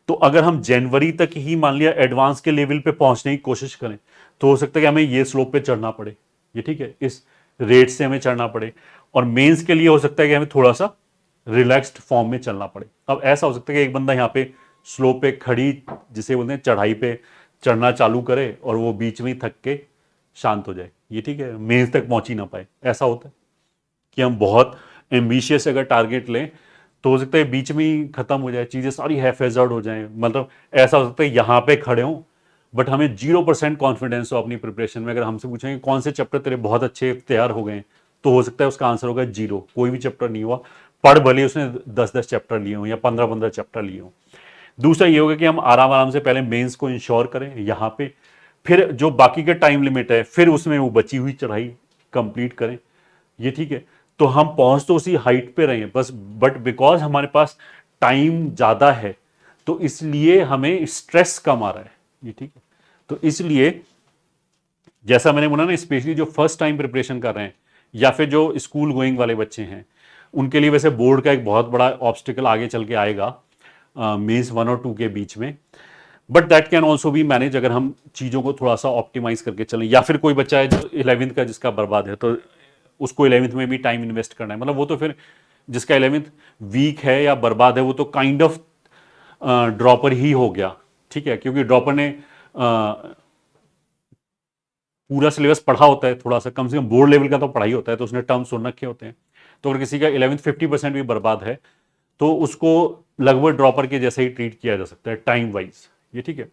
तो अगर हम जनवरी तक ही मान लिया एडवांस के लेवल पे पहुंचने की कोशिश करें तो हो सकता है कि हमें ये स्लोप पे चढ़ना पड़े, ये ठीक है, इस रेट से हमें चढ़ना पड़े। और मेंस के लिए हो सकता है कि हमें थोड़ा सा रिलैक्स्ड फॉर्म में चलना पड़े। अब ऐसा हो सकता है कि एक बंदा यहाँ पे स्लोप पे खड़ी, जिसे बोलते हैं चढ़ाई पे चढ़ना चालू करे और वो बीच में ही थक के शांत हो जाए, ये ठीक है, मेंस तक पहुंच ही ना पाए। ऐसा होता है कि हम बहुत एम्बिशियस अगर टारगेट लें तो हो सकता है बीच में ही खत्म हो जाए, चीजें सारी हैफेजर्ड हो जाएं, मतलब ऐसा हो सकता है यहाँ पे खड़े हों बट हमें 0% कॉन्फिडेंस हो अपनी प्रिपरेशन में। अगर हमसे पूछेंगे कौन से चैप्टर तेरे बहुत अच्छे तैयार हो गए तो हो सकता है उसका आंसर होगा 0, कोई भी चैप्टर नहीं हुआ, पढ़ भले उसने 10-10 चैप्टर लिए हों या 15-15 चैप्टर लिए हों। दूसरा ये होगा कि हम आराम आराम से पहले मेंस को इंश्योर करें यहाँ पे, फिर जो बाकी का टाइम लिमिट है फिर उसमें वो बची हुई चढ़ाई कंप्लीट करें, ये ठीक है। तो हम पहुंच तो उसी हाइट पे रहे हैं बस, बट बिकॉज हमारे पास टाइम ज्यादा है तो इसलिए हमें स्ट्रेस कम आ रहा है, ये ठीक है। तो इसलिए जैसा मैंने बोला ना, स्पेशली जो फर्स्ट टाइम प्रिपरेशन कर रहे हैं या फिर जो स्कूल गोइंग वाले बच्चे हैं उनके लिए वैसे बोर्ड का एक बहुत बड़ा ऑब्स्टिकल आगे चल के आएगा मेंस 1 और 2 के बीच में, but that can also be manage अगर हम चीज़ों को थोड़ा सा ऑप्टिमाइज करके चलें। या फिर कोई बच्चा है जो 11th का जिसका बर्बाद है तो उसको 11th में भी टाइम इन्वेस्ट करना है, मतलब वो तो फिर जिसका 11th वीक है या बर्बाद है वो तो काइंड ऑफ ड्रॉपर ही हो गया, ठीक है, क्योंकि ड्रॉपर ने पूरा सिलेबस पढ़ा होता है, थोड़ा सा कम से कम बोर्ड लेवल का तो पढ़ाई होता है, तो उसने टर्म सुन रखे होते हैं। तो अगर किसी का 11th 50% भी बर्बाद है तो उसको लगभग ड्रॉपर के जैसे ही ट्रीट किया जा सकता है टाइम वाइज, ये ठीक है।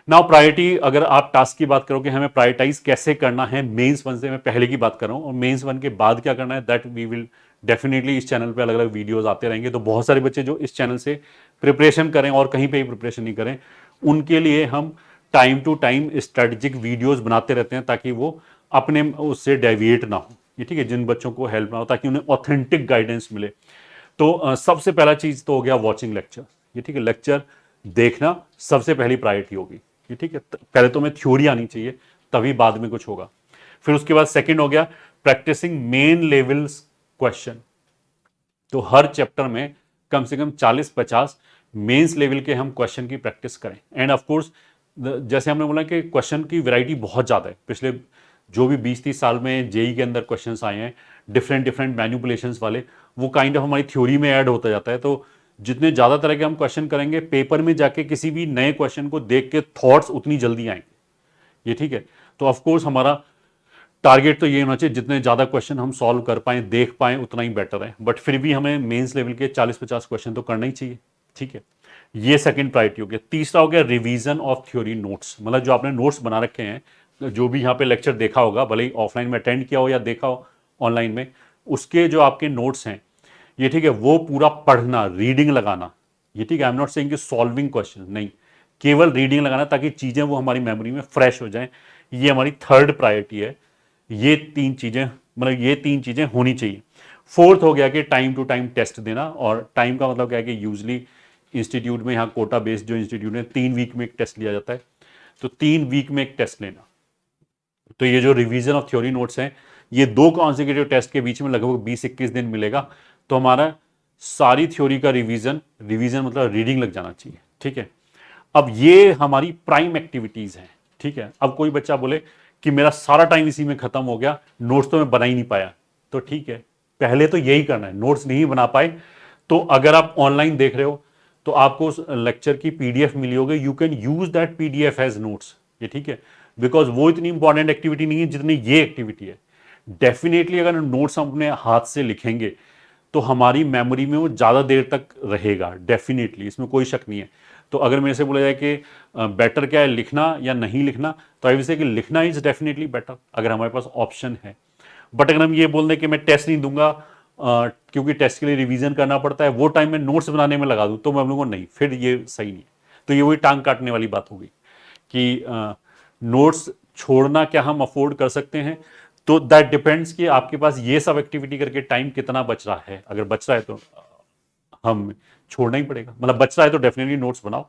नाउ प्रायोरिटी, अगर आप टास्क की बात करोगे हमें प्रायोरिटाइज कैसे करना है मेंस 1 से, मैं पहले की बात कर रहा हूं, और मेंस 1 के बाद क्या करना है दैट वी विल डेफिनेटली, इस चैनल पे अलग अलग वीडियोस आते रहेंगे। तो बहुत सारे बच्चे जो इस चैनल से प्रिपरेशन करें और कहीं पे ही प्रिपरेशन नहीं करें उनके लिए हम time to time strategic videos बनाते रहते हैं ताकि वो अपने उससे डेविएट ना हो, ये ठीक है, जिन बच्चों को हेल्प ना हो, ताकि उन्हें ऑथेंटिक गाइडेंस मिले। तो सबसे पहला चीज तो हो गया वॉचिंग लेक्चर, ये ठीक है, लेक्चर देखना सबसे पहली प्रायोरिटी होगी, ये ठीक है। पहले तो हमें थ्योरी आनी चाहिए तभी बाद में कुछ होगा। फिर उसके बाद सेकंड हो गया प्रैक्टिसिंग मेन लेवल्स क्वेश्चन, तो हर चैप्टर में कम से कम 40-50 मेंस लेवल के हम क्वेश्चन की प्रैक्टिस करें। एंड ऑफ कोर्स जैसे हमने बोला कि क्वेश्चन की वैरायटी बहुत ज़्यादा है, पिछले जो भी 20-30 साल में जेई के अंदर क्वेश्चंस आए हैं डिफरेंट डिफरेंट मैनिपुलेशंस वाले, वो काइंड ऑफ हमारी थ्योरी में ऐड होता जाता है। तो जितने ज़्यादा तरह के हम क्वेश्चन करेंगे पेपर में जाके किसी भी नए क्वेश्चन को देख के थॉट्स उतनी जल्दी आएंगे, ये ठीक है। तो ऑफकोर्स हमारा टारगेट तो ये होना चाहिए जितने ज़्यादा क्वेश्चन हम सॉल्व कर पाएँ देख पाएँ उतना ही बेटर है, बट फिर भी हमें मेंस लेवल के 40-50 क्वेश्चन तो करना ही चाहिए, ठीक है। ये सेकंड प्रायोरिटी हो गया। तीसरा हो गया रिवीजन ऑफ थ्योरी नोट्स, मतलब जो आपने नोट्स बना रखे हैं, जो भी यहाँ पे लेक्चर देखा होगा, भले ही ऑफलाइन में अटेंड किया हो या देखा हो ऑनलाइन में, उसके जो आपके नोट्स हैं, ये ठीक है, वो पूरा पढ़ना, रीडिंग लगाना, ये ठीक है। आई एम नॉट सेइंग कि सॉल्विंग क्वेश्चन नहीं, केवल रीडिंग लगाना ताकि चीज़ें वो हमारी मेमोरी में फ्रेश हो जाएं। ये हमारी थर्ड प्रायोरिटी है। ये तीन चीज़ें, मतलब ये तीन चीज़ें होनी चाहिए। फोर्थ हो गया कि टाइम टू टाइम टेस्ट देना, और टाइम का मतलब क्या है कि यूजली इंस्टीट्यूट में, यहाँ कोटा बेस्ड जो इंस्टीट्यूट है, 3 वीक में एक टेस्ट लिया जाता है, तो 3 वीक में एक टेस्ट लेना। तो ये जो रिवीजन ऑफ थ्योरी नोट्स हैं, ये 2 कॉन्सिक्यूटिव टेस्ट के बीच में लगभग 20-21 दिन मिलेगा, तो हमारा सारी थ्योरी का रिवीजन मतलब रीडिंग लग जाना चाहिए, ठीक है। अब ये हमारी प्राइम एक्टिविटीज हैं, ठीक है। अब कोई बच्चा बोले कि मेरा सारा टाइम इसी में खत्म हो गया, नोट्स तो मैं बना ही नहीं पाया, तो ठीक है, पहले तो यही करना है। नोट्स नहीं बना पाए तो अगर आप ऑनलाइन देख रहे हो तो आपको उस लेक्चर की पीडीएफ मिली होगी, you can use that PDF as notes, ये ठीक है, बिकॉज वो इतनी इंपॉर्टेंट एक्टिविटी नहीं है जितनी ये एक्टिविटी है। डेफिनेटली अगर नोट्स हम अपने हाथ से लिखेंगे तो हमारी मेमोरी में वो ज़्यादा देर तक रहेगा, डेफिनेटली, इसमें कोई शक नहीं है। तो अगर मेरे से बोला जाए कि बेटर क्या है, लिखना या नहीं लिखना, तो आई विल से कि लिखना इज डेफिनेटली बेटर अगर हमारे पास ऑप्शन है। बट अगर हम ये बोल दें कि मैं टेस्ट नहीं दूंगा क्योंकि टेस्ट के लिए रिवीजन करना पड़ता है, वो टाइम मैं नोट्स बनाने में लगा दूं, तो मैं हम लोग को नहीं, फिर ये सही नहीं है। तो ये वही टांग काटने वाली बात होगी कि नोट्स छोड़ना क्या हम अफोर्ड कर सकते हैं, तो दैट डिपेंड्स कि आपके पास ये सब एक्टिविटी करके टाइम कितना बच रहा है। अगर बच रहा है तो हम छोड़ना ही पड़ेगा, मतलब बच रहा है तो डेफिनेटली नोट्स बनाओ।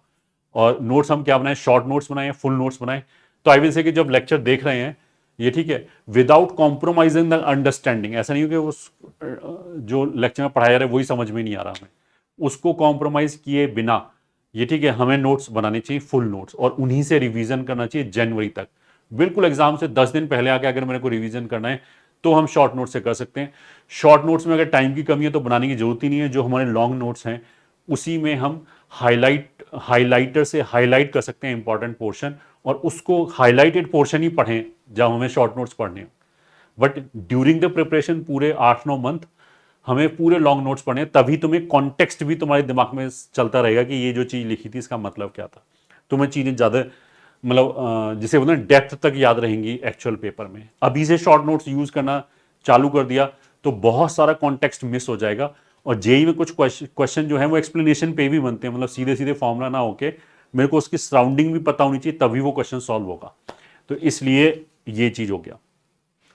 और नोट्स हम क्या बनाएं, शॉर्ट नोट्स बनाएं, फुल नोट्स बनाएं। तो आई विल से कि जब लेक्चर देख रहे हैं ये ठीक है, विदाउट कॉम्प्रोमाइजिंग द अंडरस्टैंडिंग, ऐसा नहीं हो कि उस जो लेक्चर में पढ़ाया जा रहा है वही समझ में नहीं आ रहा हमें, उसको कॉम्प्रोमाइज किए बिना ये ठीक है हमें नोट्स बनाने चाहिए, फुल नोट्स, और उन्हीं से रिवीजन करना चाहिए जनवरी तक। बिल्कुल एग्जाम से 10 दिन पहले आके अगर मेरे को रिवीजन करना है तो हम शॉर्ट नोट से कर सकते हैं। शॉर्ट नोट्स में अगर टाइम की कमी है तो बनाने की जरूरत ही नहीं है। जो हमारे लॉन्ग नोट्स हैं उसी में हम हाईलाइटर से हाईलाइट कर सकते हैं इंपॉर्टेंट पोर्शन, और उसको हाईलाइटेड पोर्शन ही पढ़ें जब हमें शॉर्ट नोट्स पढ़ने हो। बट ड्यूरिंग द प्रिपरेशन पूरे 8-9 मंथ हमें पूरे लॉन्ग नोट्स पढ़ने, तभी तुम्हें कॉन्टेक्स्ट भी तुम्हारे दिमाग में चलता रहेगा कि ये जो चीज़ लिखी थी इसका मतलब क्या था। तुम्हें चीज़ें ज़्यादा मतलब जिसे बोलते हैं डेप्थ तक याद रहेंगी एक्चुअल पेपर में। अभी से शॉर्ट नोट्स यूज़ करना चालू कर दिया तो बहुत सारा कॉन्टेक्स्ट मिस हो जाएगा। और जेई में कुछ क्वेश्चन जो है वो एक्सप्लेनेशन पे भी बनते हैं, मतलब सीधे सीधे फॉर्मूला ना होके मेरे को उसकी सराउंडिंग भी पता होनी चाहिए, तभी वो क्वेश्चन सॉल्व होगा। तो इसलिए ये चीज़ हो गया।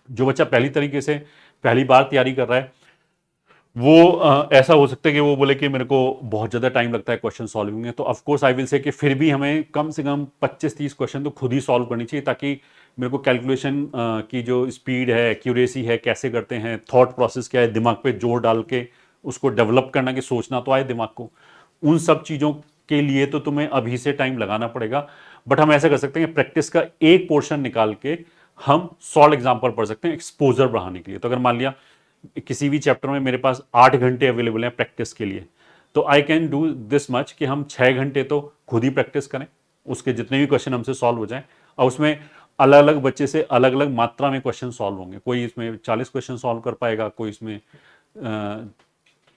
जो बच्चा पहली तरीके से पहली बार तैयारी कर रहा है वो ऐसा हो सकता है कि वो बोले कि मेरे को बहुत ज़्यादा टाइम लगता है क्वेश्चन सॉल्विंग में, तो of course I will say कि फिर भी हमें कम से कम 25-30 क्वेश्चन तो खुद ही सॉल्व करनी चाहिए, ताकि मेरे को कैलकुलेशन की जो स्पीड है, एक्यूरेसी है, कैसे करते हैं, थॉट प्रोसेस क्या है, दिमाग पे जोर डाल के उसको डेवलप करना, कि सोचना तो आए दिमाग को, उन सब चीज़ों के लिए तो तुम्हें अभी से टाइम लगाना पड़ेगा। बट हम ऐसा कर सकते हैं, प्रैक्टिस का एक पोर्शन निकाल के हम सॉल्व एग्जाम्पल पढ़ सकते हैं एक्सपोजर बढ़ाने के लिए। तो अगर मान लिया किसी भी चैप्टर में मेरे पास 8 घंटे अवेलेबल हैं प्रैक्टिस के लिए, तो I can do this much कि हम 6 घंटे तो खुद ही प्रैक्टिस करें, उसके जितने भी क्वेश्चन हमसे सॉल्व हो जाएं, और उसमें अलग अलग बच्चे से अलग अलग मात्रा में क्वेश्चन सॉल्व होंगे। कोई इसमें 40 क्वेश्चन सॉल्व कर पाएगा, कोई इसमें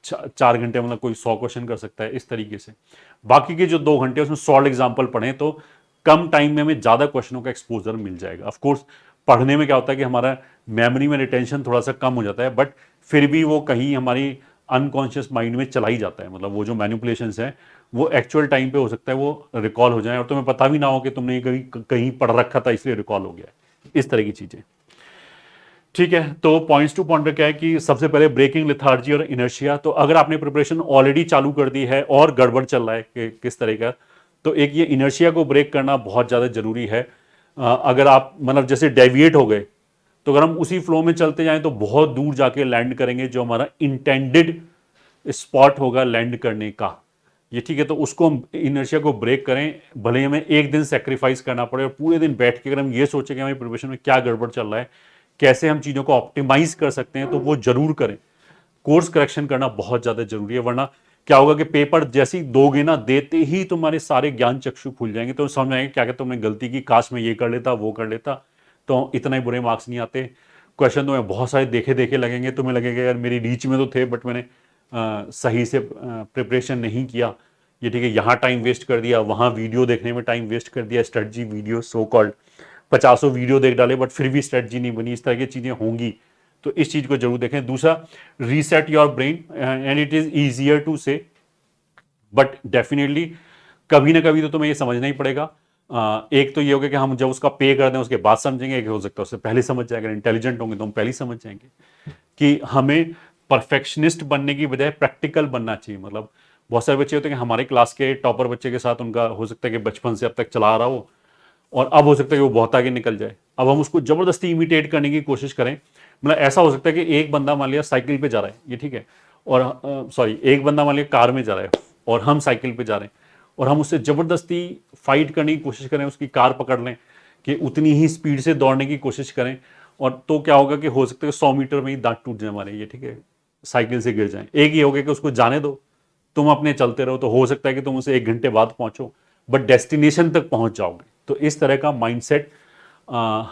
4 घंटे मतलब कोई 100 क्वेश्चन कर सकता है, इस तरीके से। बाकी के जो 2 घंटे उसमें सॉल्व एग्जाम्पल पढ़ें तो कम टाइम में हमें ज़्यादा क्वेश्चनों का एक्सपोजर मिल जाएगा। ऑफकोर्स पढ़ने में क्या होता है कि हमारा मेमोरी में रिटेंशन थोड़ा सा कम हो जाता है, बट फिर भी वो कहीं हमारी अनकॉन्शियस माइंड में चला ही जाता है। मतलब वो जो मैनिपुलेशंस हैं वो एक्चुअल टाइम पे हो सकता है वो रिकॉल हो जाए और तुम्हें पता भी ना हो कि तुमने कहीं कहीं पढ़ रखा था इसलिए रिकॉल हो गया है, इस तरह की चीज़ें। ठीक है, तो पॉइंट्स टू पॉइंटर क्या है कि सबसे पहले ब्रेकिंग लेथार्जी और इनर्शिया। तो अगर आपने प्रिपरेशन ऑलरेडी चालू कर दी है और गड़बड़ चल रहा है कि किस तरह का, तो एक ये इनर्शिया को ब्रेक करना बहुत ज़्यादा जरूरी है। अगर आप मतलब जैसे डेविएट हो गए, तो अगर हम उसी फ्लो में चलते जाएं तो बहुत दूर जाके लैंड करेंगे, जो हमारा इंटेंडेड स्पॉट होगा लैंड करने का, ये ठीक है। तो उसको हम इनर्शिया को ब्रेक करें, भले ही हमें एक दिन सेक्रीफाइस करना पड़े, और पूरे दिन बैठ के अगर हम ये सोचें कि हमारी प्रिपरेशन में क्या गड़बड़ चल रहा है, कैसे हम चीज़ों को ऑप्टिमाइज कर सकते हैं, तो वो जरूर करें। कोर्स करेक्शन करना बहुत ज़्यादा जरूरी है, वरना क्या होगा कि पेपर जैसे ही दोगे ना, देते ही तुम्हारे सारे ज्ञान चक्षु खुल जाएंगे, तो समझ आएंगे क्या क्या तुमने गलती की, काश में ये कर लेता वो कर लेता, तो इतने बुरे मार्क्स नहीं आते। क्वेश्चन तुम्हें बहुत सारे देखे देखे लगेंगे, तुम्हें लगेगा यार मेरी रीच में तो थे, बट मैंने सही से प्रिपरेशन नहीं किया, ये ठीक है, यहाँ टाइम वेस्ट कर दिया, वहाँ वीडियो देखने में टाइम वेस्ट कर दिया, strategy video so called 50 video देख डाले बट फिर भी स्ट्रेटजी नहीं बनी, इस तरह की चीज़ें होंगी। तो इस चीज़ को जरूर देखें। दूसरा, reset your brain, and it is easier to say, but definitely कभी ना कभी तो तुम्हें ये समझना ही पड़ेगा। एक तो ये होगा कि हम जब उसका पे कर दें उसके बाद समझेंगे, कि हो सकता है उससे पहले समझ जाएंगे, इंटेलिजेंट होंगे तो हम पहले ही समझ जाएंगे कि हमें परफेक्शनिस्ट बनने की बजाय प्रैक्टिकल बनना चाहिए। मतलब बहुत सारे बच्चे होते हैं कि हमारे क्लास के टॉपर बच्चे के साथ उनका हो सकता है कि बचपन से अब तक चला रहा हो, और अब हो सकता है कि वो बहुत आगे निकल जाए, अब हम उसको जबरदस्ती इमिटेट करने की कोशिश करें। मतलब ऐसा हो सकता है कि एक बंदा मान लिया साइकिल पे जा रहा है, ये ठीक है, और सॉरी एक बंदा मान लिया कार में जा रहा है और हम साइकिल पे जा रहे हैं, और हम उससे जबरदस्ती फाइट करने की कोशिश करें, उसकी कार पकड़ लें, कि उतनी ही स्पीड से दौड़ने की कोशिश करें, और तो क्या होगा कि हो सकता है 100 मीटर में ही दांत टूट जाए हमारे, ये ठीक है, साइकिल से गिर जाए। एक ये हो गया कि उसको जाने दो, तुम अपने चलते रहो, तो हो सकता है कि तुम उसे 1 घंटे बाद पहुंचो, बट डेस्टिनेशन तक पहुंच जाओगे। तो इस तरह का माइंडसेट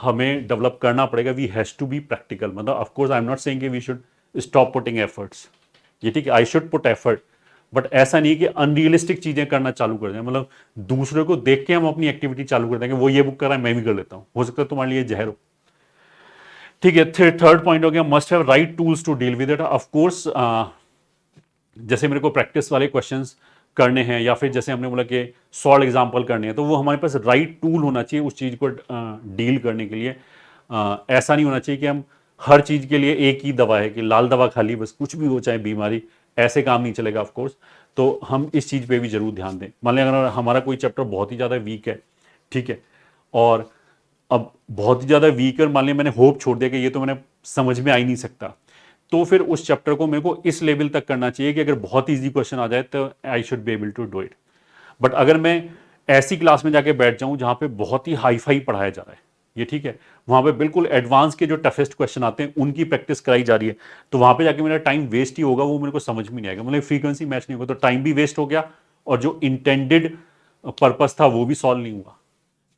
हमें डेवलप करना पड़ेगा। We has to be practical. मतलब of course I am not saying कि we should stop putting efforts, ये ठीक है, I should put effort, but ऐसा नहीं कि अनरियलिस्टिक चीजें करना चालू कर दें, मतलब दूसरे को देख के हम अपनी एक्टिविटी चालू कर दें कि वो ये बुक कर रहा है मैं भी कर लेता हूं, हो सकता है तुम्हारे लिए जहर हो। ठीक है, थर्ड पॉइंट हो गया, must have right tools to deal with it. Of course जैसे मेरे को प्रैक्टिस वाले क्वेश्चंस करने हैं या फिर जैसे हमने बोला कि सॉल्व एग्जाम्पल करने हैं, तो वो हमारे पास राइट टूल होना चाहिए उस चीज़ को डील करने के लिए। ऐसा नहीं होना चाहिए कि हम हर चीज़ के लिए एक ही दवा है कि लाल दवा खा ली बस कुछ भी हो चाहे बीमारी, ऐसे काम नहीं चलेगा ऑफ कोर्स। तो हम इस चीज़ पे भी जरूर ध्यान दें। मान लें अगर हमारा कोई चैप्टर बहुत ही ज़्यादा वीक है, ठीक है, और अब बहुत ही ज़्यादा वीक है, मान लिया मैंने होप छोड़ दिया कि ये तो मैंने समझ में आ ही नहीं सकता, तो फिर उस चैप्टर को मेरे को इस लेवल तक करना चाहिए कि अगर बहुत ईजी क्वेश्चन आ जाए तो I should be able to do it. But अगर मैं ऐसी क्लास में जाके बैठ जाऊं जहां पे बहुत ही हाई फाई पढ़ाया जा रहा है, ये ठीक है, वहां पे बिल्कुल एडवांस के जो टफेस्ट क्वेश्चन आते हैं उनकी प्रैक्टिस कराई जा रही है, तो वहां पे जाके मेरा टाइम वेस्ट ही होगा, वो मेरे को समझ में नहीं आएगा, मतलब फ्रीक्वेंसी मैच नहीं होगा, तो टाइम भी वेस्ट हो गया और जो इंटेंडेड पर्पस था वो भी सॉल्व नहीं हुआ।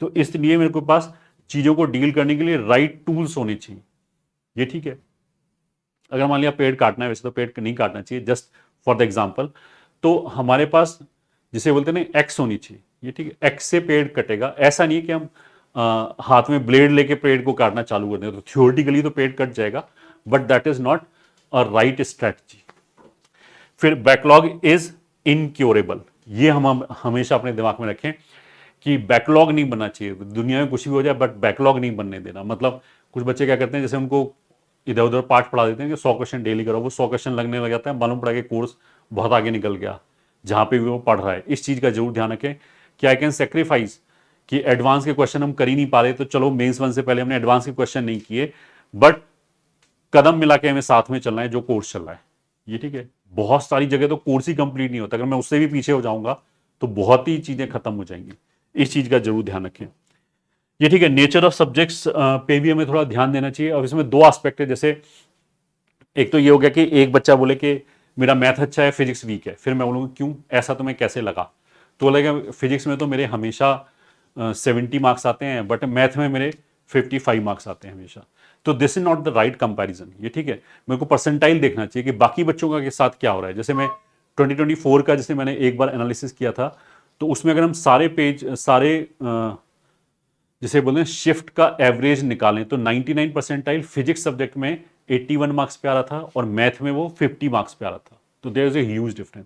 तो इसलिए मेरे को पास चीजों को डील करने के लिए राइट टूल्स होने चाहिए, ये ठीक है। अगर मान लिया पेड़ काटना है, वैसे तो पेड़ नहीं काटना चाहिए, जस्ट फॉर द एग्जाम्पल, तो हमारे पास जिसे बोलते हैं ना एक्स होनी चाहिए, ये ठीक है, एक्स से पेड़ कटेगा। ऐसा नहीं है कि हम हाथ में ब्लेड लेके पेड़ को काटना चालू कर दें, तो थियोरटिकली तो पेड़ कट जाएगा, but that is not a right strategy. फिर बैकलॉग इज इनक्योरेबल, ये हम हमेशा अपने दिमाग में रखें कि बैकलॉग नहीं बनना चाहिए, दुनिया में कुछ भी हो जाए बट बैकलॉग नहीं बनने देना। मतलब कुछ बच्चे क्या करते हैं, जैसे उनको इधर उधर पाठ पढ़ा देते हैं कि 100 क्वेश्चन डेली करो, वो 100 क्वेश्चन लगने लग जाता है, मालूम पड़ा कि कोर्स बहुत आगे निकल गया जहां पे भी वो पढ़ रहा है। इस चीज का जरूर ध्यान रखें कि आई कैन सेक्रीफाइस कि एडवांस के क्वेश्चन हम कर ही नहीं पा रहे, तो चलो मेंस 1 से पहले हमने एडवांस के क्वेश्चन नहीं किए, बट कदम मिला के हमें साथ में चलना है जो कोर्स चल रहा है, ये ठीक है। बहुत सारी जगह तो कोर्स ही कंप्लीट नहीं होता, अगर मैं उससे भी पीछे हो जाऊंगा तो बहुत ही चीजें खत्म हो जाएंगी। इस चीज का जरूर ध्यान रखें, ये ठीक है। नेचर ऑफ सब्जेक्ट्स पे भी हमें थोड़ा ध्यान देना चाहिए, और इसमें दो एस्पेक्ट है। जैसे एक तो ये हो गया कि एक बच्चा बोले कि मेरा मैथ अच्छा है फिजिक्स वीक है, फिर मैं बोलूँगा क्यों, ऐसा तुम्हें कैसे लगा, तो बोलेगा फिजिक्स में तो मेरे हमेशा 70 मार्क्स आते हैं, बट मैथ में मेरे 55 मार्क्स आते हैं हमेशा। तो this is not the right comparison, ये ठीक है। मेरे को परसेंटाइल देखना चाहिए कि बाकी बच्चों का के साथ क्या हो रहा है। जैसे मैं 2024 का जैसे मैंने एक बार एनालिसिस किया था, तो उसमें अगर हम सारे पेज सारे जिसे बोलते हैं शिफ्ट का एवरेज निकालें तो 99 परसेंटाइल फिजिक्स सब्जेक्ट में 81 मार्क्स पे आ रहा था और मैथ में वो 50 मार्क्स पे आ रहा था। तो there is a huge difference.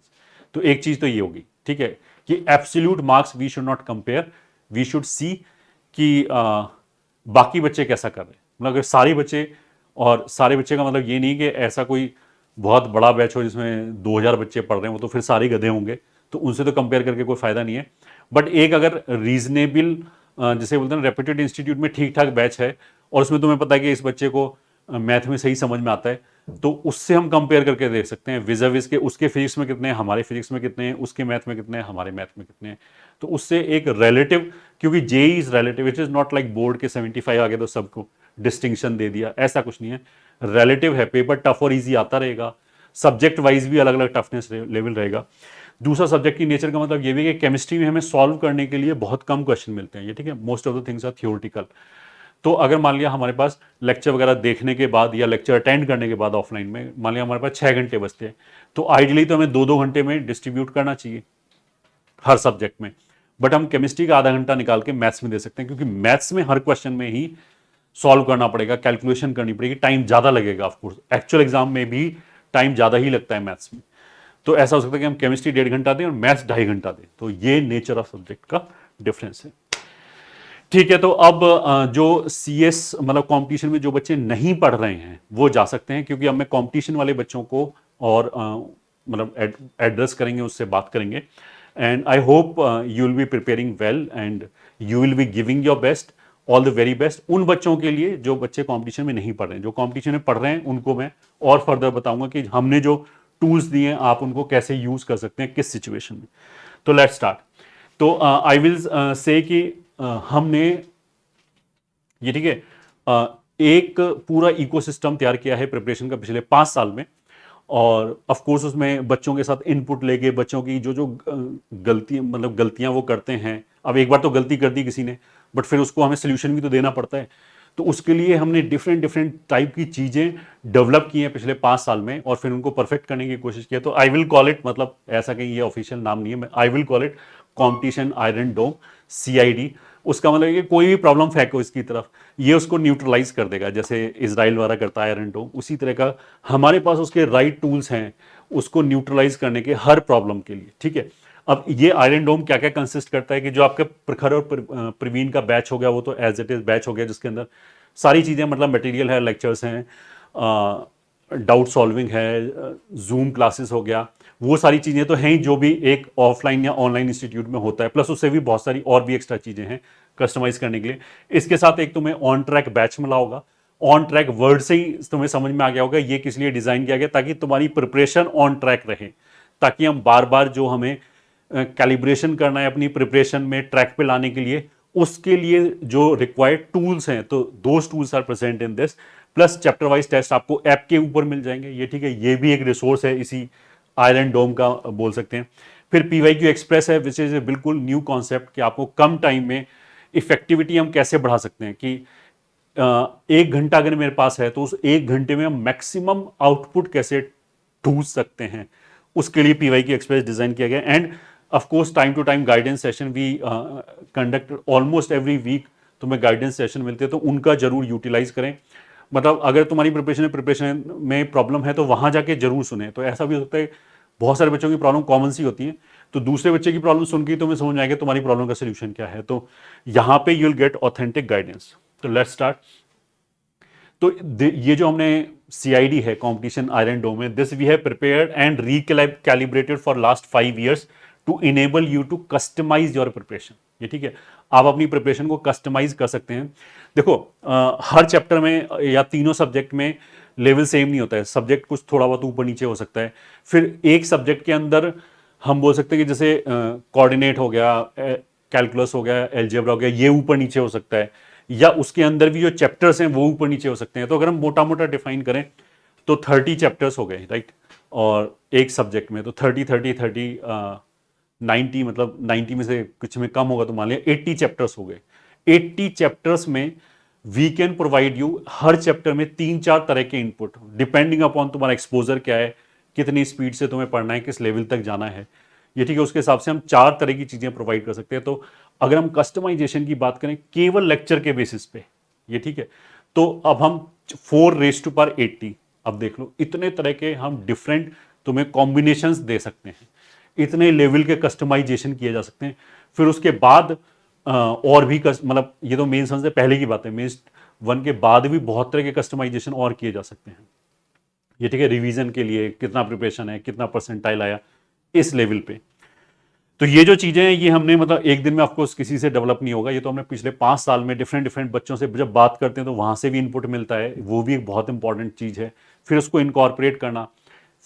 तो एक चीज तो ये होगी, ठीक है, कि absolute marks we should not compare, we should see कि बाकी बच्चे कैसा कर रहे हैं। मतलब अगर सारे बच्चे, और सारे बच्चे का मतलब ये नहीं कि ऐसा कोई बहुत बड़ा बैच हो जिसमें 2000 बच्चे पढ़ रहे हैं, वो तो फिर सारे गधे होंगे, तो उनसे तो कंपेयर करके कोई फायदा नहीं है। बट एक अगर रीजनेबल जैसे बोलते हैं रेप्यूटेड इंस्टीट्यूट में ठीक ठाक बैच है, और उसमें तुम्हें पता है कि इस बच्चे को मैथ में सही समझ में आता है, तो उससे हम कंपेयर करके देख सकते हैं विज़ा विज़ के उसके फिजिक्स में कितने हैं, हमारे फिजिक्स में कितने हैं, उसके मैथ में कितने हैं, हमारे मैथ में कितने हैं। तो उससे एक रिलेटिव, क्योंकि JEE is relative, it is not like board के 75 आ गए तो सबको डिस्टिंक्शन दे दिया, ऐसा कुछ नहीं है। रिलेटिव है, पेपर टफ और ईजी आता रहेगा, सब्जेक्ट वाइज भी अलग अलग टफनेस लेवल रहेगा। दूसरा सब्जेक्ट की नेचर का मतलब ये भी है कि केमिस्ट्री में हमें सॉल्व करने के लिए बहुत कम क्वेश्चन मिलते हैं, ये ठीक है, most of the things are theoretical. तो अगर मान लिया हमारे पास लेक्चर वगैरह देखने के बाद या लेक्चर अटेंड करने के बाद ऑफलाइन में मान लिया हमारे पास 6 घंटे बचते हैं, तो आइडियली तो हमें 2-2 घंटे में डिस्ट्रीब्यूट करना चाहिए हर सब्जेक्ट में। बट हम केमिस्ट्री का आधा घंटा निकाल के मैथ्स में दे सकते हैं, क्योंकि मैथ्स में हर क्वेश्चन में ही सॉल्व करना पड़ेगा, कैलकुलेशन करनी पड़ेगी, टाइम ज़्यादा लगेगा। ऑफकोर्स एक्चुअल एग्जाम में भी टाइम ज़्यादा ही लगता है मैथ्स में। तो ऐसा हो सकता है कि हम केमिस्ट्री 1.5 घंटा दें और मैथ्स 2.5 घंटा दें। तो ये नेचर ऑफ सब्जेक्ट का डिफरेंस है, ठीक है। तो अब जो सीएस मतलब कंपटीशन में जो बच्चे नहीं पढ़ रहे हैं वो जा सकते हैं, क्योंकि अब मैं कंपटीशन वाले बच्चों को और मतलब एड्रेस करेंगे, उससे बात करेंगे। And I hope you will be preparing well and you will be giving your best, all the very best. उन बच्चों के लिए जो बच्चे कंपटीशन में नहीं पढ़ रहे हैं, जो कंपटीशन में पढ़ रहे हैं उनको मैं और फर्दर बताऊंगा कि हमने जो टूल्स दिए हैं आप उनको कैसे यूज कर सकते हैं किस सिचुएशन में। तो लेट्स स्टार्ट। तो आई विल से कि हमने ये ठीक है एक पूरा इकोसिस्टम तैयार किया है प्रिपरेशन का पिछले 5 साल में, और ऑफ कोर्स उसमें बच्चों के साथ इनपुट लेके बच्चों की जो जो गलतियां वो करते हैं। अब एक बार तो गलती कर दी किसी ने, बट फिर उसको हमें सोल्यूशन भी तो देना पड़ता है। तो उसके लिए हमने डिफरेंट डिफरेंट टाइप की चीज़ें डेवलप की हैं पिछले 5 साल में और फिर उनको परफेक्ट करने की कोशिश की है। तो आई विल कॉल इट, मतलब ऐसा कहीं ये ऑफिशियल नाम नहीं है, मैं I will call it competition iron dome, CID। उसका मतलब ये कोई भी प्रॉब्लम फेंको इसकी तरफ, ये उसको न्यूट्रलाइज कर देगा, जैसे इसराइल वाला करता है आयरन डोम, उसी तरह का हमारे पास उसके राइट टूल्स हैं उसको न्यूट्रलाइज करने के हर प्रॉब्लम के लिए, ठीक है। अब ये आयरन डोम क्या क्या कंसिस्ट करता है कि जो आपका प्रखर और प्रवीण का बैच हो गया वो तो एज इट इज बैच हो गया, जिसके अंदर सारी चीज़ें मतलब मटेरियल है, लेक्चर्स हैं, डाउट सॉल्विंग है, जूम क्लासेस हो गया, वो सारी चीज़ें तो हैं ही जो भी एक ऑफलाइन या ऑनलाइन इंस्टीट्यूट में होता है, प्लस उससे भी बहुत सारी और भी एक्स्ट्रा चीज़ें हैं कस्टमाइज करने के लिए। इसके साथ एक तुम्हें ऑन ट्रैक बैच मिला होगा, ऑन ट्रैक वर्ड से ही तुम्हें समझ में आ गया होगा ये किस लिए डिज़ाइन किया गया, ताकि तुम्हारी प्रिपरेशन ऑन ट्रैक रहे, ताकि हम बार बार जो हमें कैलिब्रेशन करना है अपनी प्रिपरेशन में ट्रैक पे लाने के लिए, उसके लिए जो रिक्वायर्ड टूल्स हैं, तो those tools are present in this. Plus chapter wise test आपको ऐप के ऊपर मिल जाएंगे, ये ठीक है, ये भी एक रिसोर्स है इसी आयरन डोम का बोल सकते हैं। फिर PYQ एक्सप्रेस है, विच इज ए बिल्कुल न्यू कॉन्सेप्ट कि आपको कम टाइम में इफेक्टिविटी हम कैसे बढ़ा सकते हैं, कि 1 घंटा अगर मेरे पास है तो उस 1 घंटे में हम मैक्सिमम आउटपुट कैसे ढूंढ सकते हैं, उसके लिए PYQ एक्सप्रेस डिजाइन किया गया। And of course time to time guidance session भी कंडक्ट ऑलमोस्ट एवरी वीक तुम्हें गाइडेंस सेशन मिलते हैं, तो उनका जरूर यूटिलाइज करें। मतलब अगर तुम्हारी प्रिपरेशन में प्रॉब्लम है तो वहां जाके जरूर सुने। तो ऐसा भी हो सकता है बहुत सारे बच्चों की प्रॉब्लम कॉमन सी होती है, तो दूसरे बच्चे की प्रॉब्लम सुन के तुम्हें समझ आएगा तुम्हारी प्रॉब्लम का सोल्यूशन क्या है, तो यहाँ पे you will get authentic guidance. तो लेट्स स्टार्ट। तो ये जो हमने CID है कंपटीशन आयरन डोम में, this we have prepared and recalibrated for last 5 years to enable you to customise your preparation. ये ठीक है, आप अपनी प्रिपरेशन को कस्टमाइज कर सकते हैं। देखो हर चैप्टर में या तीनों सब्जेक्ट में लेवल सेम नहीं होता है, सब्जेक्ट कुछ थोड़ा बहुत ऊपर नीचे हो सकता है। फिर एक सब्जेक्ट के अंदर हम बोल सकते हैं कि जैसे कोऑर्डिनेट हो गया, कैलकुलस हो गया, अलजेब्रा हो गया, ये ऊपर नीचे हो सकता है, या उसके अंदर भी जो चैप्टर्स हैं वो ऊपर नीचे हो सकते हैं। तो अगर हम मोटा मोटा डिफाइन करें तो 30 चैप्टर्स हो गए, राइट, और एक सब्जेक्ट में तो 30 90, मतलब 90 में से कुछ में कम होगा तो मान लिया 80 चैप्टर्स हो गए। 80 चैप्टर्स में वी कैन प्रोवाइड यू हर चैप्टर में 3-4 तरह के इनपुट, डिपेंडिंग अपॉन तुम्हारा एक्सपोजर क्या है, कितनी स्पीड से तुम्हें पढ़ना है, किस लेवल तक जाना है, ये ठीक है, उसके हिसाब से हम 4 तरह की चीजें प्रोवाइड कर सकते हैं। तो अगर हम कस्टमाइजेशन की बात करें केवल लेक्चर के बेसिस पे, ये ठीक है, तो अब हम 4:80, अब देख लो इतने तरह के हम डिफरेंट तुम्हें कॉम्बिनेशंस दे सकते हैं, इतने लेवल के कस्टमाइजेशन किए जा सकते हैं। फिर उसके बाद और भी मतलब ये तो मेंस वन से पहले की बात है, मेंस वन के बाद भी बहुत तरह के कस्टमाइजेशन और किए जा सकते हैं, ये ठीक है, रिवीजन के लिए कितना प्रिपरेशन है, कितना परसेंटाइल आया इस लेवल पे। तो ये जो चीजें हैं ये हमने मतलब एक दिन में ऑफकोर्स किसी से डेवलप नहीं होगा, ये तो हमने पिछले 5 साल में डिफरेंट डिफरेंट बच्चों से जब बात करते हैं तो वहां से भी इनपुट मिलता है, वो भी एक बहुत इंपॉर्टेंट चीज है। फिर उसको इनकॉर्पोरेट करना,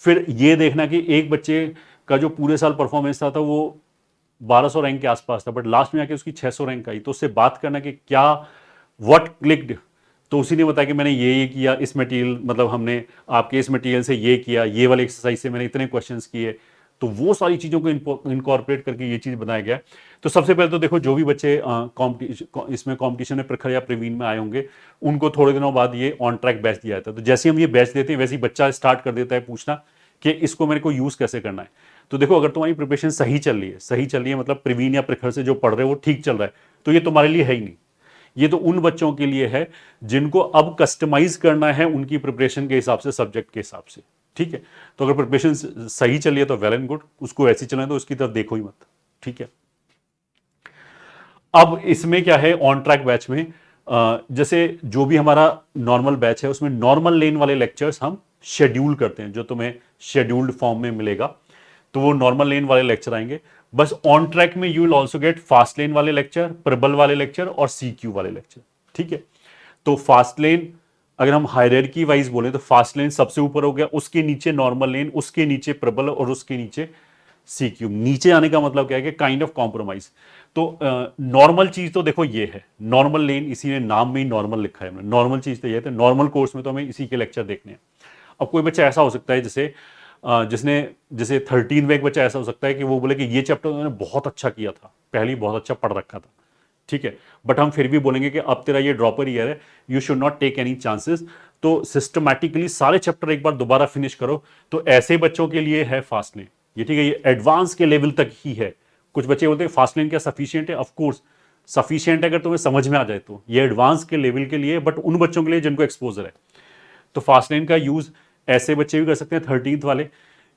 फिर ये देखना कि एक बच्चे का जो पूरे साल परफॉर्मेंस था वो 1200 रैंक के आसपास था, बट लास्ट में आके उसकी 600 रैंक आई, तो उससे बात करना कि क्या व्हाट क्लिक्ड, तो उसी ने बताया कि मैंने ये किया, इस मटेरियल मतलब हमने आपके इस मटेरियल से ये किया, ये वाले एक्सरसाइज से मैंने इतने क्वेश्चंस किए, तो वो सारी चीज़ों को इनकॉर्पोरेट करके ये चीज़ बनाया गया। तो सबसे पहले तो देखो जो भी बच्चे इसमें कॉम्पिटिशन में प्रखर या प्रवीण में आए होंगे उनको थोड़े दिनों बाद ये ऑन ट्रैक बैच दिया जाता है। तो जैसे हम ये बैच देते हैं वैसे ही बच्चा स्टार्ट कर देता है पूछना कि इसको मेरे को यूज़ कैसे करना है। तो देखो अगर तुम्हारी प्रिपरेशन सही चल रही है मतलब प्रवीण या प्रखर से जो पढ़ रहे हो वो ठीक चल रहा है, तो ये तुम्हारे लिए है ही नहीं, ये तो उन बच्चों के लिए है जिनको अब कस्टमाइज करना है उनकी प्रिपरेशन के हिसाब से, सब्जेक्ट के हिसाब से, ठीक है। तो अगर प्रिपरेशन सही चली है तो वेल एंड गुड, उसको ऐसी चलाएं तो उसकी तरफ देखो ही मत, ठीक है। अब इसमें क्या है ऑन ट्रैक बैच में, जैसे जो भी हमारा नॉर्मल बैच है उसमें नॉर्मल लेन वाले लेक्चर्स हम शेड्यूल करते हैं, जो तुम्हें शेड्यूल्ड फॉर्म में मिलेगा, तो वो नॉर्मल लेन वाले लेक्चर आएंगे। बस ऑन ट्रैक में you will also get fast lane वाले लेक्चर, प्रबल वाले लेक्चर और CQ वाले लेक्चर, ठीक है। तो फास्ट लेन अगर हम हायरार्की वाइज बोले तो फास्ट लेन सबसे ऊपर हो गया, उसके नीचे नॉर्मल लेन, उसके नीचे प्रबल और उसके नीचे CQ। नीचे आने का मतलब क्या है कि काइंड ऑफ कॉम्प्रोमाइज। तो नॉर्मल चीज तो देखो ये है नॉर्मल लेन, इसी ने नाम में ही नॉर्मल लिखा है, नॉर्मल चीज तो ये है, नॉर्मल कोर्स में तो हमें इसी के लेक्चर देखने हैं। अब कोई बच्चा ऐसा हो सकता है जिसने जैसे 13 में एक बच्चा ऐसा हो सकता है कि वो बोले कि ये चैप्टर उन्होंने बहुत अच्छा किया था, पहले ही बहुत अच्छा पढ़ रखा था, ठीक है, बट हम फिर भी बोलेंगे कि अब तेरा ये ड्रॉपर ईयर है, you should not take any chances. तो सिस्टमैटिकली सारे चैप्टर एक बार दोबारा फिनिश करो। तो ऐसे बच्चों के लिए है फास्ट लेन, ये ठीक है, ये एडवांस के लेवल तक ही है। कुछ बच्चे बोलते हैं फास्ट लेन क्या सफिशियंट है? ऑफकोर्स सफिशियंट है अगर तुम्हें समझ में आ जाए तो। ये एडवांस के लेवल के लिए, बट उन बच्चों के लिए जिनको एक्सपोजर है। तो फास्ट लेन का यूज ऐसे बच्चे भी कर सकते हैं 13th वाले,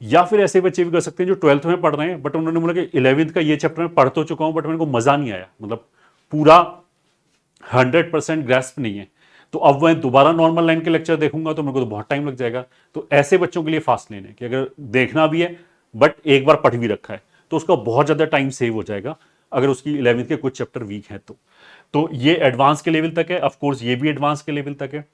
या फिर ऐसे बच्चे भी कर सकते हैं जो 12th में पढ़ रहे हैं, बट उन्होंने बोला कि 11th का ये चैप्टर मैं पढ़ तो चुका हूं, बट मेरे को मजा नहीं आया, मतलब पूरा 100% ग्रैस्प नहीं है, तो अब मैं दोबारा नॉर्मल लाइन के लेक्चर देखूंगा तो मेरे को तो बहुत टाइम लग जाएगा। तो ऐसे बच्चों के लिए फास्ट लेन है कि अगर देखना भी है बट एक बार पढ़ भी रखा है तो उसका बहुत ज्यादा टाइम सेव हो जाएगा, अगर उसकी 11th के कुछ चैप्टर वीक हैं तो ये एडवांस के लेवल तक है। ऑफ कोर्स ये भी एडवांस के लेवल तक है।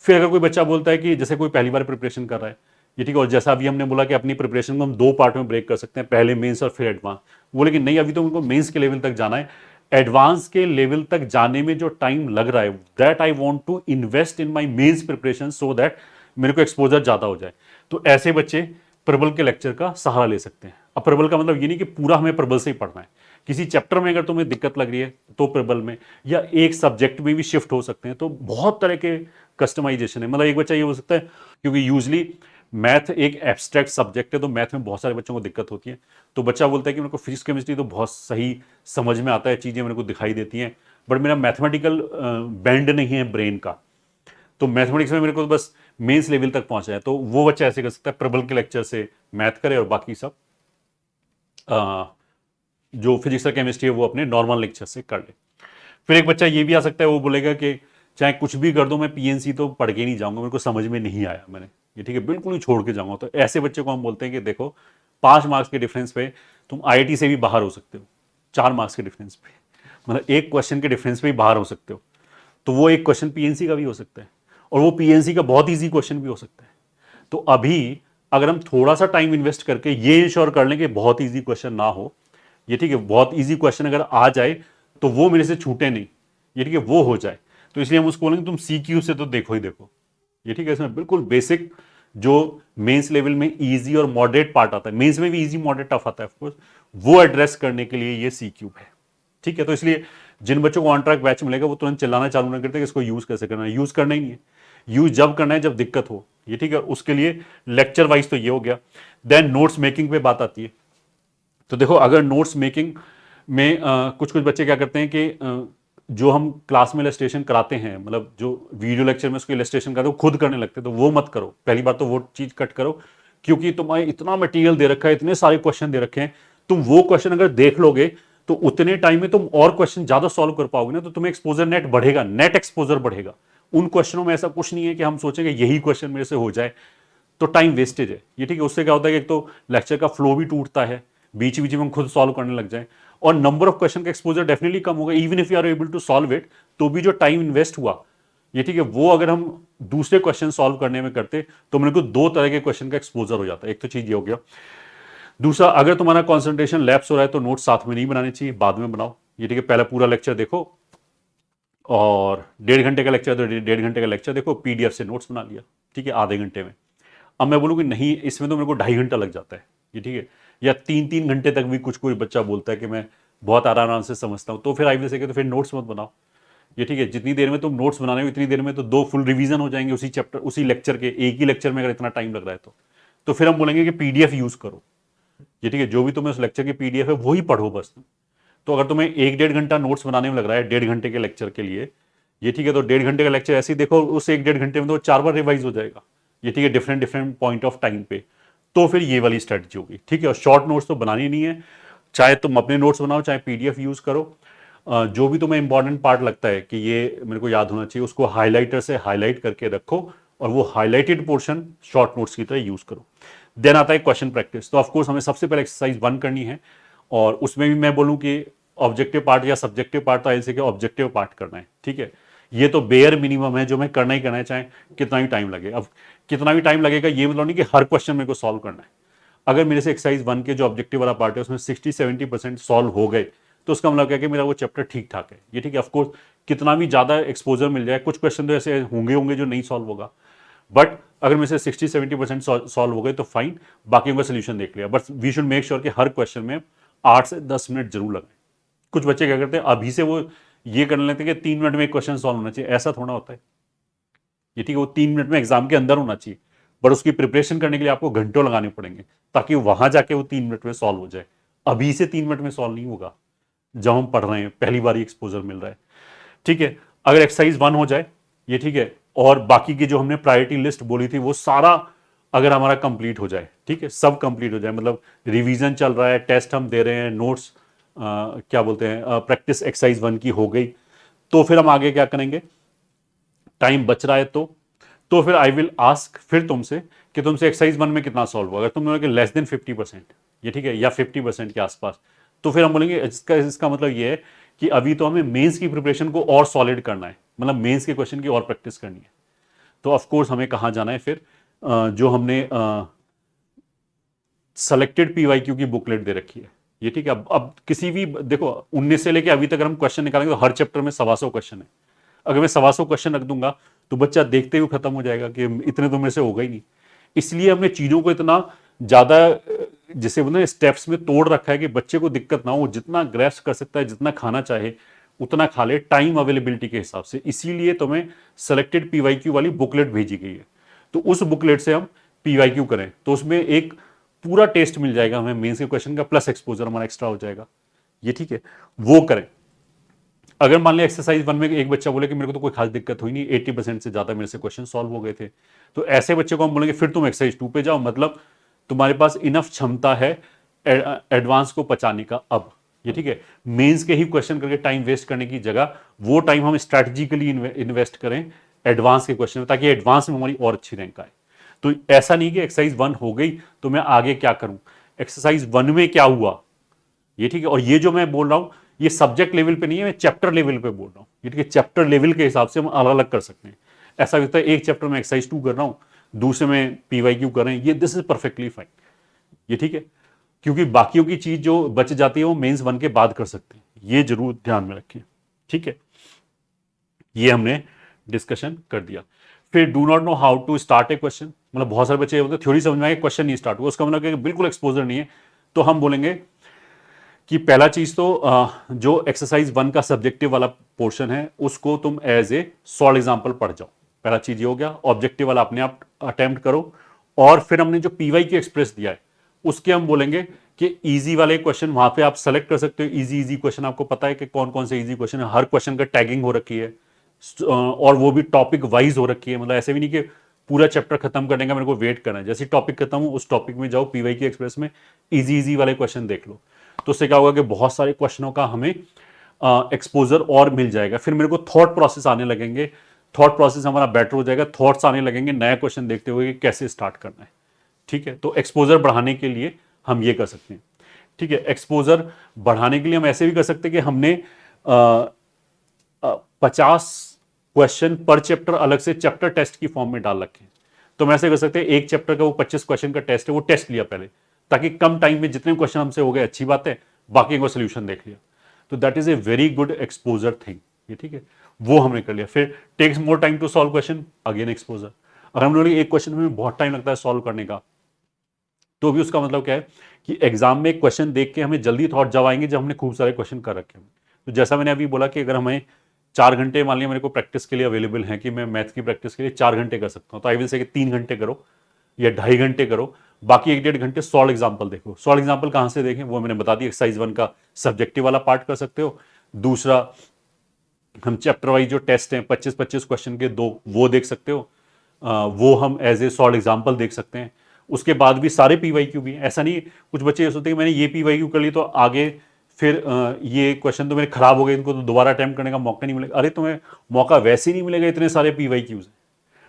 फिर अगर कोई बच्चा बोलता है कि जैसे कोई पहली बार प्रिपरेशन कर रहा है, ये ठीक है, और जैसा अभी हमने बोला कि अपनी प्रिपरेशन को हम 2 पार्ट में ब्रेक कर सकते हैं, पहले मेंस और फिर एडवांस। वो लेकिन नहीं, अभी तो उनको मेंस के लेवल तक जाना है। एडवांस के लेवल तक जाने में जो टाइम लग रहा है, that I want to invest in my mains preparation so that मेरे को एक्सपोजर ज्यादा हो जाए। तो ऐसे बच्चे प्रबल के लेक्चर का सहारा ले सकते हैं। अब प्रबल का मतलब ये नहीं कि पूरा हमें प्रबल से ही पढ़ना है, किसी चैप्टर में अगर तुम्हें दिक्कत लग रही है तो प्रबल में, या एक सब्जेक्ट में भी शिफ्ट हो सकते हैं। तो बहुत तरह के कस्टमाइजेशन है। मतलब एक बच्चा ये हो सकता है, क्योंकि यूजली मैथ एक एब्स्ट्रैक्ट सब्जेक्ट है, तो मैथ में बहुत सारे बच्चों को दिक्कत होती है। तो बच्चा बोलता है कि मेरे को फिजिक्स केमिस्ट्री तो बहुत सही समझ में आता है, चीज़ें मेरे को दिखाई देती हैं, बट मेरा मैथमेटिकल बैंड नहीं है ब्रेन का, तो मैथमेटिक्स में मेरे को बस मेंस लेवल तक पहुंचा है। तो वो बच्चा ऐसे कर सकता है, प्रबल के लेक्चर से मैथ करे और बाकी सब जो फिजिक्स और केमिस्ट्री है वो अपने नॉर्मल लेक्चर से कर ले। फिर एक बच्चा ये भी आ सकता है, वो बोलेगा कि चाहे कुछ भी कर दो मैं पीएनसी तो पढ़ के नहीं जाऊंगा, मेरे को समझ में नहीं आया, मैंने ये ठीक है बिल्कुल ही छोड़ के जाऊंगा। तो ऐसे बच्चे को हम बोलते हैं कि देखो 5 मार्क्स के डिफरेंस पे तुम आईआईटी से भी बाहर हो सकते हो, 4 मार्क्स के डिफरेंस पे, मतलब एक क्वेश्चन के डिफरेंस पे ही बाहर हो सकते हो। तो वो एक क्वेश्चन पीएनसी का भी हो सकता है, और वो पीएनसी का बहुत ईजी क्वेश्चन भी हो सकता है। तो अभी अगर हम थोड़ा सा टाइम इन्वेस्ट करके ये इंश्योर कर लें कि बहुत ईजी क्वेश्चन ना हो, ये ठीक है, बहुत ईजी क्वेश्चन अगर आ जाए तो वो मेरे से छूटे नहीं, ये ठीक है, वो हो जाए, तो इसलिए हम उसको बोलेंगे तुम सीक्यू से तो देखो ही देखो, ये ठीक है। इसमें बिल्कुल बेसिक जो मेंस लेवल में इजी और मॉडरेट पार्ट आता है, मेंस में भी इजी मॉडरेट टफ आता है ऑफकोर्स, वो एड्रेस करने के लिए ये सीक्यू है, ठीक है। तो इसलिए जिन बच्चों को ऑन ट्रैक बैच मिलेगा वो तुरंत चिल्लाना चालू ना करते कि इसको यूज कैसे करना है। यूज करना ही नहीं है, यूज जब करना है जब दिक्कत हो, ये ठीक है। उसके लिए लेक्चर वाइज तो ये हो गया। देन नोट्स मेकिंग पे बात आती है। तो देखो अगर नोट्स मेकिंग में कुछ कुछ बच्चे क्या करते हैं कि जो हम क्लास में इलस्ट्रेशन कराते हैं, मतलब जो वीडियो लेक्चर में उसको इलस्ट्रेशन कराते हैं वो खुद करने लगते हैं, तो वो मत करो। पहली बात तो वो चीज कट करो, क्योंकि तुम्हें इतना मटेरियल दे रखा है, इतने सारे क्वेश्चन दे रखे हैं, तुम वो क्वेश्चन अगर देख लोगे तो उतने टाइम में तुम और क्वेश्चन ज्यादा सॉल्व कर पाओगे ना, तो तुम्हें एक्सपोजर नेट बढ़ेगा, नेट एक्सपोजर बढ़ेगा। उन क्वेश्चनों में ऐसा कुछ नहीं है कि हम सोचेंगे यही क्वेश्चन मेरे से हो जाए, तो टाइम वेस्टेज है, ये ठीक है। उससे क्या होता है कि एक तो लेक्चर का फ्लो भी टूटता है, बीच बीच में हम खुद सॉल्व करने लग जाए, और नंबर ऑफ क्वेश्चन का एक्सपोजर डेफिनेटली कम होगा। Even if you are able to solve it, तो भी जो टाइम इन्वेस्ट हुआ, ये ठीक है, वो अगर हम दूसरे क्वेश्चन सॉल्व करने में करते तो मेरे को 2 तरह के क्वेश्चन का एक्सपोजर हो जाता है। एक तो चीज ये हो गया। दूसरा, अगर तुम्हारा कॉन्सेंट्रेशन लैप्स हो रहा है तो नोट्स साथ में नहीं बनाने चाहिए, बाद में बनाओ, ये ठीक है। पहले पूरा लेक्चर देखो, और 1.5 घंटे का लेक्चर तो 1.5 घंटे का लेक्चर देखो, पीडीएफ से नोट्स बना लिया, ठीक है, आधे घंटे में। अब मैं बोलूँ कि नहीं इसमें तो मेरे को 2.5 घंटा लग जाता है, ये ठीक है, या 3-3 घंटे तक भी कुछ कोई बच्चा बोलता है कि मैं बहुत आराम से समझता हूँ, तो फिर आई से तो फिर नोट्स मत बनाओ, ये ठीक है। जितनी देर में तुम नोट्स बना रहे हो इतनी देर में तो 2 फुल रिवीजन हो जाएंगे उसी चैप्टर, उसी लेक्चर के। एक ही लेक्चर में अगर इतना टाइम लग रहा है तो फिर हम बोलेंगे कि पीडीएफ यूज करो, ये ठीक है। जो भी तुम्हें उस लेक्चर की पीडीएफ है वही पढ़ो बस। तो अगर तुम्हें 1-1.5 घंटा नोट्स बनाने में लग रहा है 1.5 घंटे के लेक्चर के लिए, ये ठीक है, तो 1.5 घंटे का लेक्चर ऐसे ही देखो, उस 1-1.5 घंटे में तो 4 बार रिवाइज हो जाएगा, ये ठीक है, different different point of time पे। तो फिर ये वाली स्ट्रेटजी होगी, ठीक है। और शॉर्ट नोट्स तो बनानी नहीं है, चाहे तुम अपने नोट्स बनाओ चाहे पीडीएफ यूज करो। जो भी तुम्हें इंपॉर्टेंट पार्ट लगता है कि ये मेरे को याद होना चाहिए, उसको हाईलाइटर से हाईलाइट करके रखो, और वो हाईलाइटेड पोर्शन शॉर्ट नोट्स की तरह यूज करो। देन आता है क्वेश्चन प्रैक्टिस। तो ऑफकोर्स हमें सबसे पहले एक्सरसाइज 1 करनी है, और उसमें भी मैं बोलूं कि ऑब्जेक्टिव पार्ट या सब्जेक्टिव पार्ट तो ऐसे कि ऑब्जेक्टिव पार्ट करना है, ठीक है। ये तो बेयर मिनिमम है जो मैं करना ही करना है, चाहे कितना भी टाइम लगे। अब कितना भी टाइम लगेगा ये मतलब नहीं कि हर क्वेश्चन मेरे को सॉल्व करना है। अगर मेरे से एक्सरसाइज 1 के जो ऑब्जेक्टिव वाला पार्ट है उसमें 60-70% सॉल्व हो गए, तो उसका मतलब क्या है कि मेरा वो चैप्टर ठीक ठाक है, ये ठीक है। ऑफकोर्स कितना भी ज्यादा एक्सपोजर मिल जाए, कुछ क्वेश्चन तो ऐसे होंगे जो नहीं सॉल्व होगा, बट अगर मेरे से 60-70% सॉल्व हो गए तो फाइन, बाकी का सोल्यूशन देख लिया। But we should make sure कि हर क्वेश्चन में 8 से 10 मिनट जरूर लगाए। कुछ बच्चे क्या करते हैं, अभी से वो ये कर लेते हैं कि 3 मिनट में एक क्वेश्चन सॉल्व होना चाहिए, ऐसा थोड़ा होता है। ये ठीक है, वो 3 मिनट में एग्जाम के अंदर होना चाहिए, बट उसकी प्रिपरेशन करने के लिए आपको घंटों लगाने पड़ेंगे ताकि वहां जाके वो 3 मिनट में सॉल्व हो जाए। अभी से 3 मिनट में सॉल्व नहीं होगा जब हम पढ़ रहे हैं, पहली बार एक्सपोजर मिल रहा है। ठीक है, अगर एक्सरसाइज 1 हो जाए ये ठीक है, और बाकी की जो हमने प्रायोरिटी लिस्ट बोली थी वो सारा अगर हमारा कंप्लीट हो जाए, ठीक है, सब कंप्लीट हो जाए, मतलब रिवीजन चल रहा है, टेस्ट हम दे रहे हैं, नोट्स क्या बोलते हैं, प्रैक्टिस एक्सरसाइज 1 की हो गई, तो फिर हम आगे क्या करेंगे, टाइम बच रहा है तो फिर आई विल आस्क फिर तुमसे कि तुमसे एक्सरसाइज 1 में कितना सॉल्व हुआ। अगर तुम बोलोगे लेस देन 50%, ये ठीक है, या 50% के आसपास, तो फिर हम बोलेंगे इसका मतलब ये है कि अभी तो हमें मेंस की प्रिपरेशन को और सॉलिड करना है, मतलब मेंस के क्वेश्चन की और प्रैक्टिस करनी है। तो ऑफ कोर्स हमें कहाँ जाना है फिर, जो हमने सेलेक्टेड पीवाईक्यू की बुकलेट दे रखी है, ये ठीक है। अब किसी भी देखो 19 से लेके अभी तक अगर हम क्वेश्चन निकालेंगे तो हर चैप्टर में 125 क्वेश्चन है। अगर मैं 125 क्वेश्चन रख दूंगा तो बच्चा देखते हुए खत्म हो जाएगा कि इतने तो मेरे से होगा ही नहीं। इसलिए हमने चीजों को इतना ज्यादा जिसे बोलते हैं स्टेप्स में तोड़ रखा है कि बच्चे को दिक्कत ना हो, जितना ग्रेस्प कर सकता है, जितना खाना चाहे उतना खा ले, टाइम अवेलेबिलिटी के हिसाब से। इसीलिए तुम्हें सेलेक्टेड पीवाईक्यू वाली बुकलेट भेजी गई है, तो उस बुकलेट से हम पीवाईक्यू करें तो उसमें एक पूरा टेस्ट मिल जाएगा हमें मेंस के क्वेश्चन का, प्लस एक्सपोजर हमारा एक्स्ट्रा हो जाएगा, ये ठीक है, वो करें। अगर मान लिया एक्सरसाइज 1 में एक बच्चा बोले कि मेरे को तो कोई खास दिक्कत हुई नहीं, 80% से ज्यादा मेरे से क्वेश्चन सॉल्व हो गए थे, तो ऐसे बच्चे को हम बोलेंगे फिर तुम एक्सरसाइज 2 पे जाओ, मतलब तुम्हारे पास इनफ क्षमता है एडवांस को पचाने का। अब ये ठीक है, मेंस के ही क्वेश्चन करके टाइम वेस्ट करने की जगह वो टाइम हम स्ट्रैटेजिकली इन्वेस्ट करें एडवांस के क्वेश्चन में, ताकि एडवांस में हमारी और अच्छी रैंक आए। तो ऐसा नहीं कि एक्सरसाइज 1 हो गई तो मैं आगे क्या करूं, एक्सरसाइज 1 में क्या हुआ, ये ठीक है। और ये जो मैं बोल रहा हूं ये सब्जेक्ट लेवल पे नहीं है, मैं चैप्टर लेवल पे बोल रहा हूं, ये ठीक है, चैप्टर लेवल के हिसाब से हम अलग अलग कर सकते हैं। ऐसा होता है एक चैप्टर में एक्सरसाइज 2 कर रहा हूं, दूसरे में पीवाईक्यू कर रहे हैं, ये दिस इज परफेक्टली फाइन, ये ठीक है, क्योंकि बाकियों की चीज जो बच जाती है वो मेंस 1 के बाद कर सकते हैं, ये जरूर ध्यान में रखें, ठीक है। ये हमने डिस्कशन कर दिया। फिर do not know how to start a question, मतलब बहुत सारे बच्चे बोलते हैं थ्योरी समझ में आए, क्वेश्चन नहीं स्टार्ट हुआ, उसका मतलब कि बिल्कुल एक्सपोजर नहीं है। तो हम बोलेंगे कि पहला चीज तो जो एक्सरसाइज 1 का सब्जेक्टिव वाला पोर्शन है उसको तुम एज ए सॉल्व एग्जाम्पल पढ़ जाओ, पहला चीज ये हो गया। ऑब्जेक्टिव वाला अपने आप अटेम्प्ट करो, और फिर हमने जो पीवाईक्यू एक्सप्रेस दिया है उसके हम बोलेंगे कि इजी वाले क्वेश्चन वहां पे आप सेलेक्ट कर सकते हो, इजी इजी क्वेश्चन आपको पता है कि कौन कौन से इजी क्वेश्चन है, हर क्वेश्चन का टैगिंग हो रखी है, और वो भी टॉपिक वाइज हो रखी है, मतलब ऐसे भी नहीं कि पूरा चैप्टर खत्म करने का मेरे को वेट करना है, जैसे टॉपिक खत्म हो उस टॉपिक में जाओ, पीवाईक्यू एक्सप्रेस में इजी इजी वाले क्वेश्चन देख लो। तो उससे क्या होगा कि बहुत सारे क्वेश्चनों का हमें एक्सपोजर और मिल जाएगा। फिर मेरे को थॉट प्रोसेस आने लगेंगे, थॉट प्रोसेस हमारा बेटर हो जाएगा, थॉट्स आने लगेंगे नया क्वेश्चन देखते हुए कि कैसे स्टार्ट करना है, ठीक है। तो एक्सपोजर बढ़ाने के लिए हम ये कर सकते हैं, ठीक है। एक्सपोजर बढ़ाने के लिए हम ऐसे भी कर सकते हैं कि हमने 50 क्वेश्चन पर चैप्टर अलग से चैप्टर टेस्ट की फॉर्म में डाल रखे हैं। तो हम ऐसे कर सकते हैं एक चैप्टर का वो 25 क्वेश्चन का टेस्ट है, वो टेस्ट लिया पहले, ताकि कम टाइम में जितने क्वेश्चन हमसे हो गए अच्छी बात है, बाकी का सोल्यूशन देख लिया। तो that is a very good exposure thing, ये ठीक है, वो हमने कर लिया। फिर takes more time to solve question, again exposure. अगर हम लोग एक क्वेश्चन में बहुत टाइम लगता है सॉल्व करने का, तो भी उसका मतलब क्या है कि एग्जाम में क्वेश्चन देख के हमें जल्दी थॉट जब आएंगे जब हमने खूब सारे क्वेश्चन कर रखे हैं। तो जैसा मैंने अभी बोला कि अगर हमें 4 घंटे मान लिया मेरे को प्रैक्टिस के लिए अवेलेबल है, कि मैं मैथ की प्रैक्टिस के लिए 4 घंटे कर सकता हूँ, तो आई विल से कि 3 घंटे करो या 2.5 घंटे करो, बाकी 1-1.5 घंटे सॉल्व एग्जाम्पल देखो। सॉल्व एग्जाम्पल कहाँ से देखें वो मैंने बता दिया, एक्सरसाइज 1 का सब्जेक्टिव वाला पार्ट कर सकते हो, दूसरा हम चैप्टर वाइज जो टेस्ट हैं 25-25 क्वेश्चन के दो, वो देख सकते हो, वो हम एज ए सॉल्व एग्जाम्पल देख सकते हैं। उसके बाद भी सारे पीवाईक्यू भी, ऐसा नहीं कुछ बच्चे ये सोचते हैं कि मैंने ये पीवाईक्यू कर ली तो आगे फिर ये क्वेश्चन तो मेरे खराब हो गए, इनको तो दोबारा अटेम्प्ट करने का मौका नहीं मिलेगा। अरे तुम्हें मौका वैसे ही नहीं मिलेगा, इतने सारे पीवाईक्यूज हैं,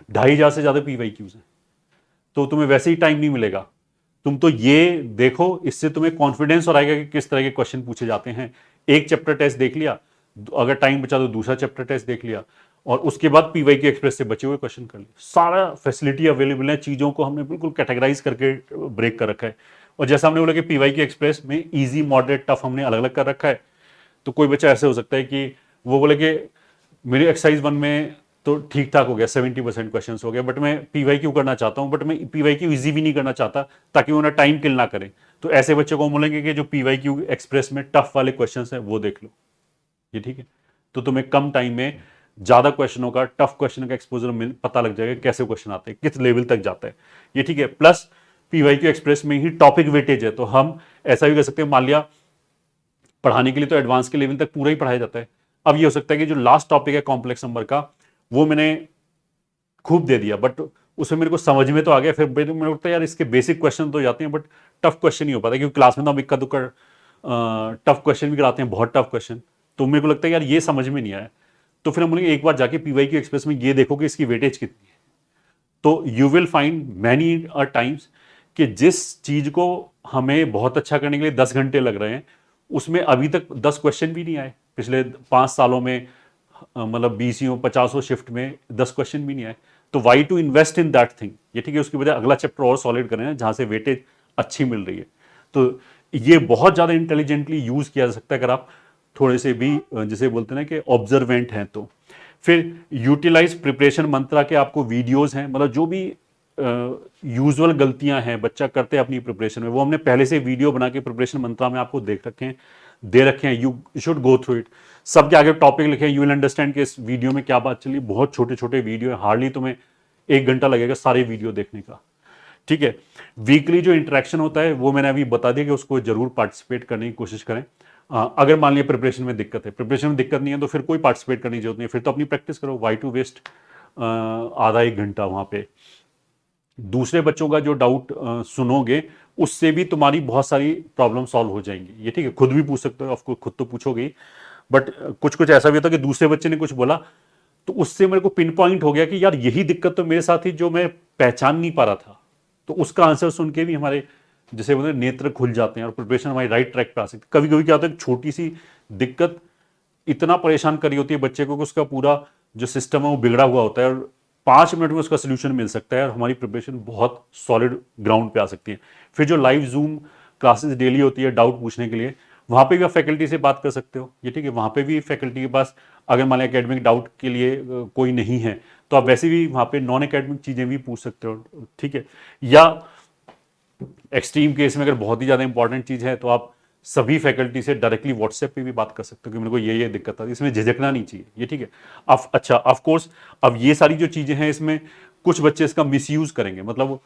2,500 से ज्यादा पीवाईक्यूज हैं, तो तुम्हें वैसे ही टाइम नहीं मिलेगा। तुम तो ये देखो, इससे तुम्हें कॉन्फिडेंस और आएगा कि किस तरह के क्वेश्चन पूछे जाते हैं। एक चैप्टर टेस्ट देख लिया, अगर टाइम बचा तो दूसरा चैप्टर टेस्ट देख लिया, और उसके बाद पीवाईक्यू एक्सप्रेस से बचे हुए क्वेश्चन कर लिए। सारा फैसिलिटी अवेलेबल है, चीजों को हमने बिल्कुल कैटेगराइज करके ब्रेक कर रखा है। और जैसा हमने बोला कि पीवाईक्यू एक्सप्रेस में इजी, मॉडरेट, टफ हमने अलग अलग कर रखा है। तो कोई बच्चा ऐसे हो सकता है कि वो बोले कि मेरी एक्सरसाइज 1 में तो ठीक ठाक हो गया, 70% क्वेश्चन हो गया, बट मैं पीवाईक्यू करना चाहता हूं, बट मैं पीवाईक्यू इजी भी नहीं करना चाहता ताकि वो ना टाइम किल ना करें। तो ऐसे बच्चों को बोलेंगे कि जो पीवाईक्यू एक्सप्रेस में टफ वाले क्वेश्चन है वो देख लो, ये ठीक है। तो तुम्हें कम टाइम में ज़्यादा क्वेश्चनों का, टफ क्वेश्चन का एक्सपोजर पता लग जाएगा, कैसे क्वेश्चन आते हैं, किस लेवल तक जाता है ये, ठीक है। प्लस पीवाईक्यू एक्सप्रेस में ही टॉपिक वेटेज है, तो हम ऐसा भी कर सकते हैं, मान लिया पढ़ाने के लिए तो एडवांस के लेवल तक पूरा ही पढ़ाया जाता है। अब ये हो सकता है कि जो लास्ट टॉपिक है कॉम्प्लेक्स नंबर का, वो मैंने खूब दे दिया, बट उसमें मेरे को समझ में तो आ गया, फिर मेरे को लगता है यार इसके बेसिक क्वेश्चन तो जाते हैं, बट टफ क्वेश्चन नहीं हो पाता, क्योंकि क्लास में तो हम इक्का दुक्का टफ क्वेश्चन भी कराते हैं, बहुत टफ क्वेश्चन। तो मेरे को लगता है यार ये समझ में नहीं आया, तो फिर हम बोलेंगे एक बार जाके पीवाईक्यू एक्सप्रेस में ये देखो कि इसकी वेटेज कितनी है। तो you will find many a times कि जिस चीज को हमें बहुत अच्छा करने के लिए 10 घंटे लग रहे हैं, उसमें अभी तक 10 क्वेश्चन भी नहीं आए। पिछले 5 सालों में मतलब 20 50 शिफ्ट में 10 क्वेश्चन भी नहीं आए। तो why to invest in that thing, ये ठीक है, उसकी वजह अगला चैप्टर और सॉलिड करें ना, जहां से वेटेज अच्छी मिल रही है। तो ये बहुत ज्यादा इंटेलिजेंटली यूज किया जा सकता है अगर आप थोड़े से भी जिसे बोलते हैं ना कि ऑब्जर्वेंट हैं। तो फिर यूटिलाइज प्रिपरेशन मंत्रा के आपको वीडियोस हैं, मतलब जो भी यूजुअल गलतियां हैं बच्चा करते हैं अपनी प्रिपरेशन में, वो हमने पहले से वीडियो बना के प्रिपरेशन मंत्रा में आपको दे रखे हैं। You should go through it. सबके आगे टॉपिक लिखे हैं, यू विल अंडरस्टैंड कि इस वीडियो में क्या बात चली। बहुत छोटे छोटे वीडियो है, हार्डली तुम्हें 1 घंटा लगेगा सारे वीडियो देखने का, ठीक है। वीकली जो इंटरेक्शन होता है वो मैंने अभी बता दिया कि उसको जरूर पार्टिसिपेट करने की कोशिश करें। अगर मान लिया प्रिपरेशन में दिक्कत है, प्रिपरेशन में दिक्कत नहीं है, तो फिर कोई पार्टिसिपेट करने की जरूरत नहीं है, फिर तो अपनी प्रैक्टिस करो। वाई टू वेस्ट आधा 1 घंटा वहां पे। दूसरे बच्चों का जो डाउट सुनोगे, उससे भी तुम्हारी बहुत सारी प्रॉब्लम सॉल्व हो जाएंगी, ये ठीक है। खुद भी पूछ सकते हो, आपको खुद तो पूछोगे, बट कुछ कुछ ऐसा भी होता है कि दूसरे बच्चे ने कुछ बोला, तो उससे मेरे को पिन पॉइंट हो गया कि यार यही दिक्कत तो मेरे साथ ही, जो मैं पहचान नहीं पा रहा था। तो उसका आंसर सुन के भी हमारे जैसे बोलते नेत्र खुल जाते हैं और प्रिपरेशन हमारी राइट ट्रैक पे आ सकती है। कभी कभी क्या होता है, छोटी सी दिक्कत इतना परेशान करी होती है बच्चे को कि उसका पूरा जो सिस्टम है वो बिगड़ा हुआ होता है, और 5 मिनट में उसका सोल्यूशन मिल सकता है और हमारी प्रिपरेशन बहुत सॉलिड ग्राउंड पे आ सकती है। फिर जो लाइव जूम क्लासेस डेली होती है डाउट पूछने के लिए, वहां पे भी आप फैकल्टी से बात कर सकते हो, ये ठीक है। वहां पे भी फैकल्टी के पास अगर मान लिया एकेडमिक डाउट के लिए कोई नहीं है, तो आप वैसे भी वहां पे नॉन एकेडमिक चीजें भी पूछ सकते हो, ठीक है। या एक्सट्रीम केस में अगर बहुत ही ज्यादा इंपॉर्टेंट चीज है, तो आप सभी फैकल्टी से डायरेक्टली व्हाट्सएप पे भी बात कर सकते हो कि मेरे को ये दिक्कत आती है, इसमें झिझकना नहीं चाहिए, ये ठीक है। अब अच्छा, ऑफ कोर्स अब ये सारी जो चीजें हैं, इसमें कुछ बच्चे इसका मिसयूज करेंगे, मतलब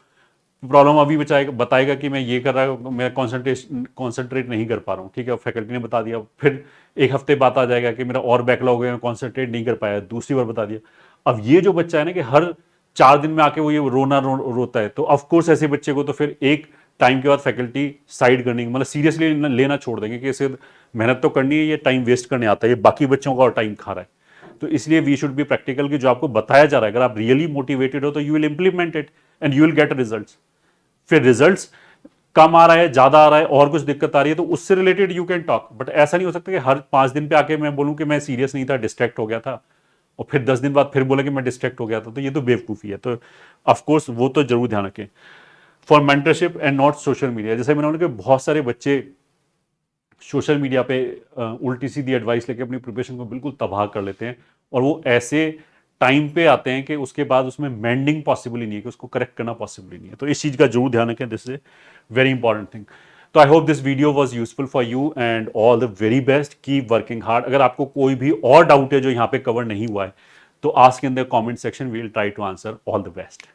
प्रॉब्लम अभी बताएगा कि मैं ये कर रहा हूँ, मैं कॉन्सेंट्रेट नहीं कर पा रहा हूँ, ठीक है। फैकल्टी ने बता दिया, फिर 1 हफ्ते बाद आ जाएगा कि मेरा और बैकलॉग है, मैं कॉन्सेंट्रेट नहीं कर पाया, दूसरी बार बता दिया। अब ये जो बच्चा है ना कि हर 4 दिन में आके वो ये रोता है, तो ऑफकोर्स ऐसे बच्चे को तो फिर एक टाइम के बाद फैकल्टी साइड करने मतलब सीरियसली लेना छोड़ देंगे कि इसे मेहनत तो करनी है, ये टाइम वेस्ट करने आता है, ये बाकी बच्चों का और टाइम खा रहा है। तो इसलिए वी शुड बी प्रैक्टिकल कि जो आपको बताया जा रहा है, अगर आप रियली मोटिवेटेड हो तो you will implement it and you will get results. फिर रिजल्ट्स कम आ रहा है, ज्यादा आ रहा है, और कुछ दिक्कत आ रही है, तो उससे related you can talk. But ऐसा नहीं हो सकता कि हर 5 दिन पे आके मैं बोलूं कि मैं सीरियस नहीं था, डिस्ट्रैक्ट हो गया था, और फिर 10 दिन बाद फिर बोला कि मैं डिस्ट्रैक्ट हो गया था। तो ये तो बेवकूफ़ी है। तो ऑफकोर्स वो तो जरूर ध्यान रखें। For mentorship and not social media, जैसे मैंने बोला कि बहुत सारे बच्चे सोशल मीडिया पे उल्टी सीधी एडवाइस लेके अपनी प्रिपरेशन को बिल्कुल तबाह कर लेते हैं, और वो ऐसे टाइम पे आते हैं कि उसके बाद उसमें मेंडिंग पॉसिबल ही नहीं है, कि उसको करेक्ट करना पॉसिबल ही नहीं है। तो इस चीज़ का जरूर ध्यान रखें, this is very important thing. तो I hope this video was useful for you and all the very best, keep working hard. अगर आपको कोई भी और डाउट है जो यहाँ पे कवर नहीं हुआ है, तो ask in the comment section, we will try to answer. All the best.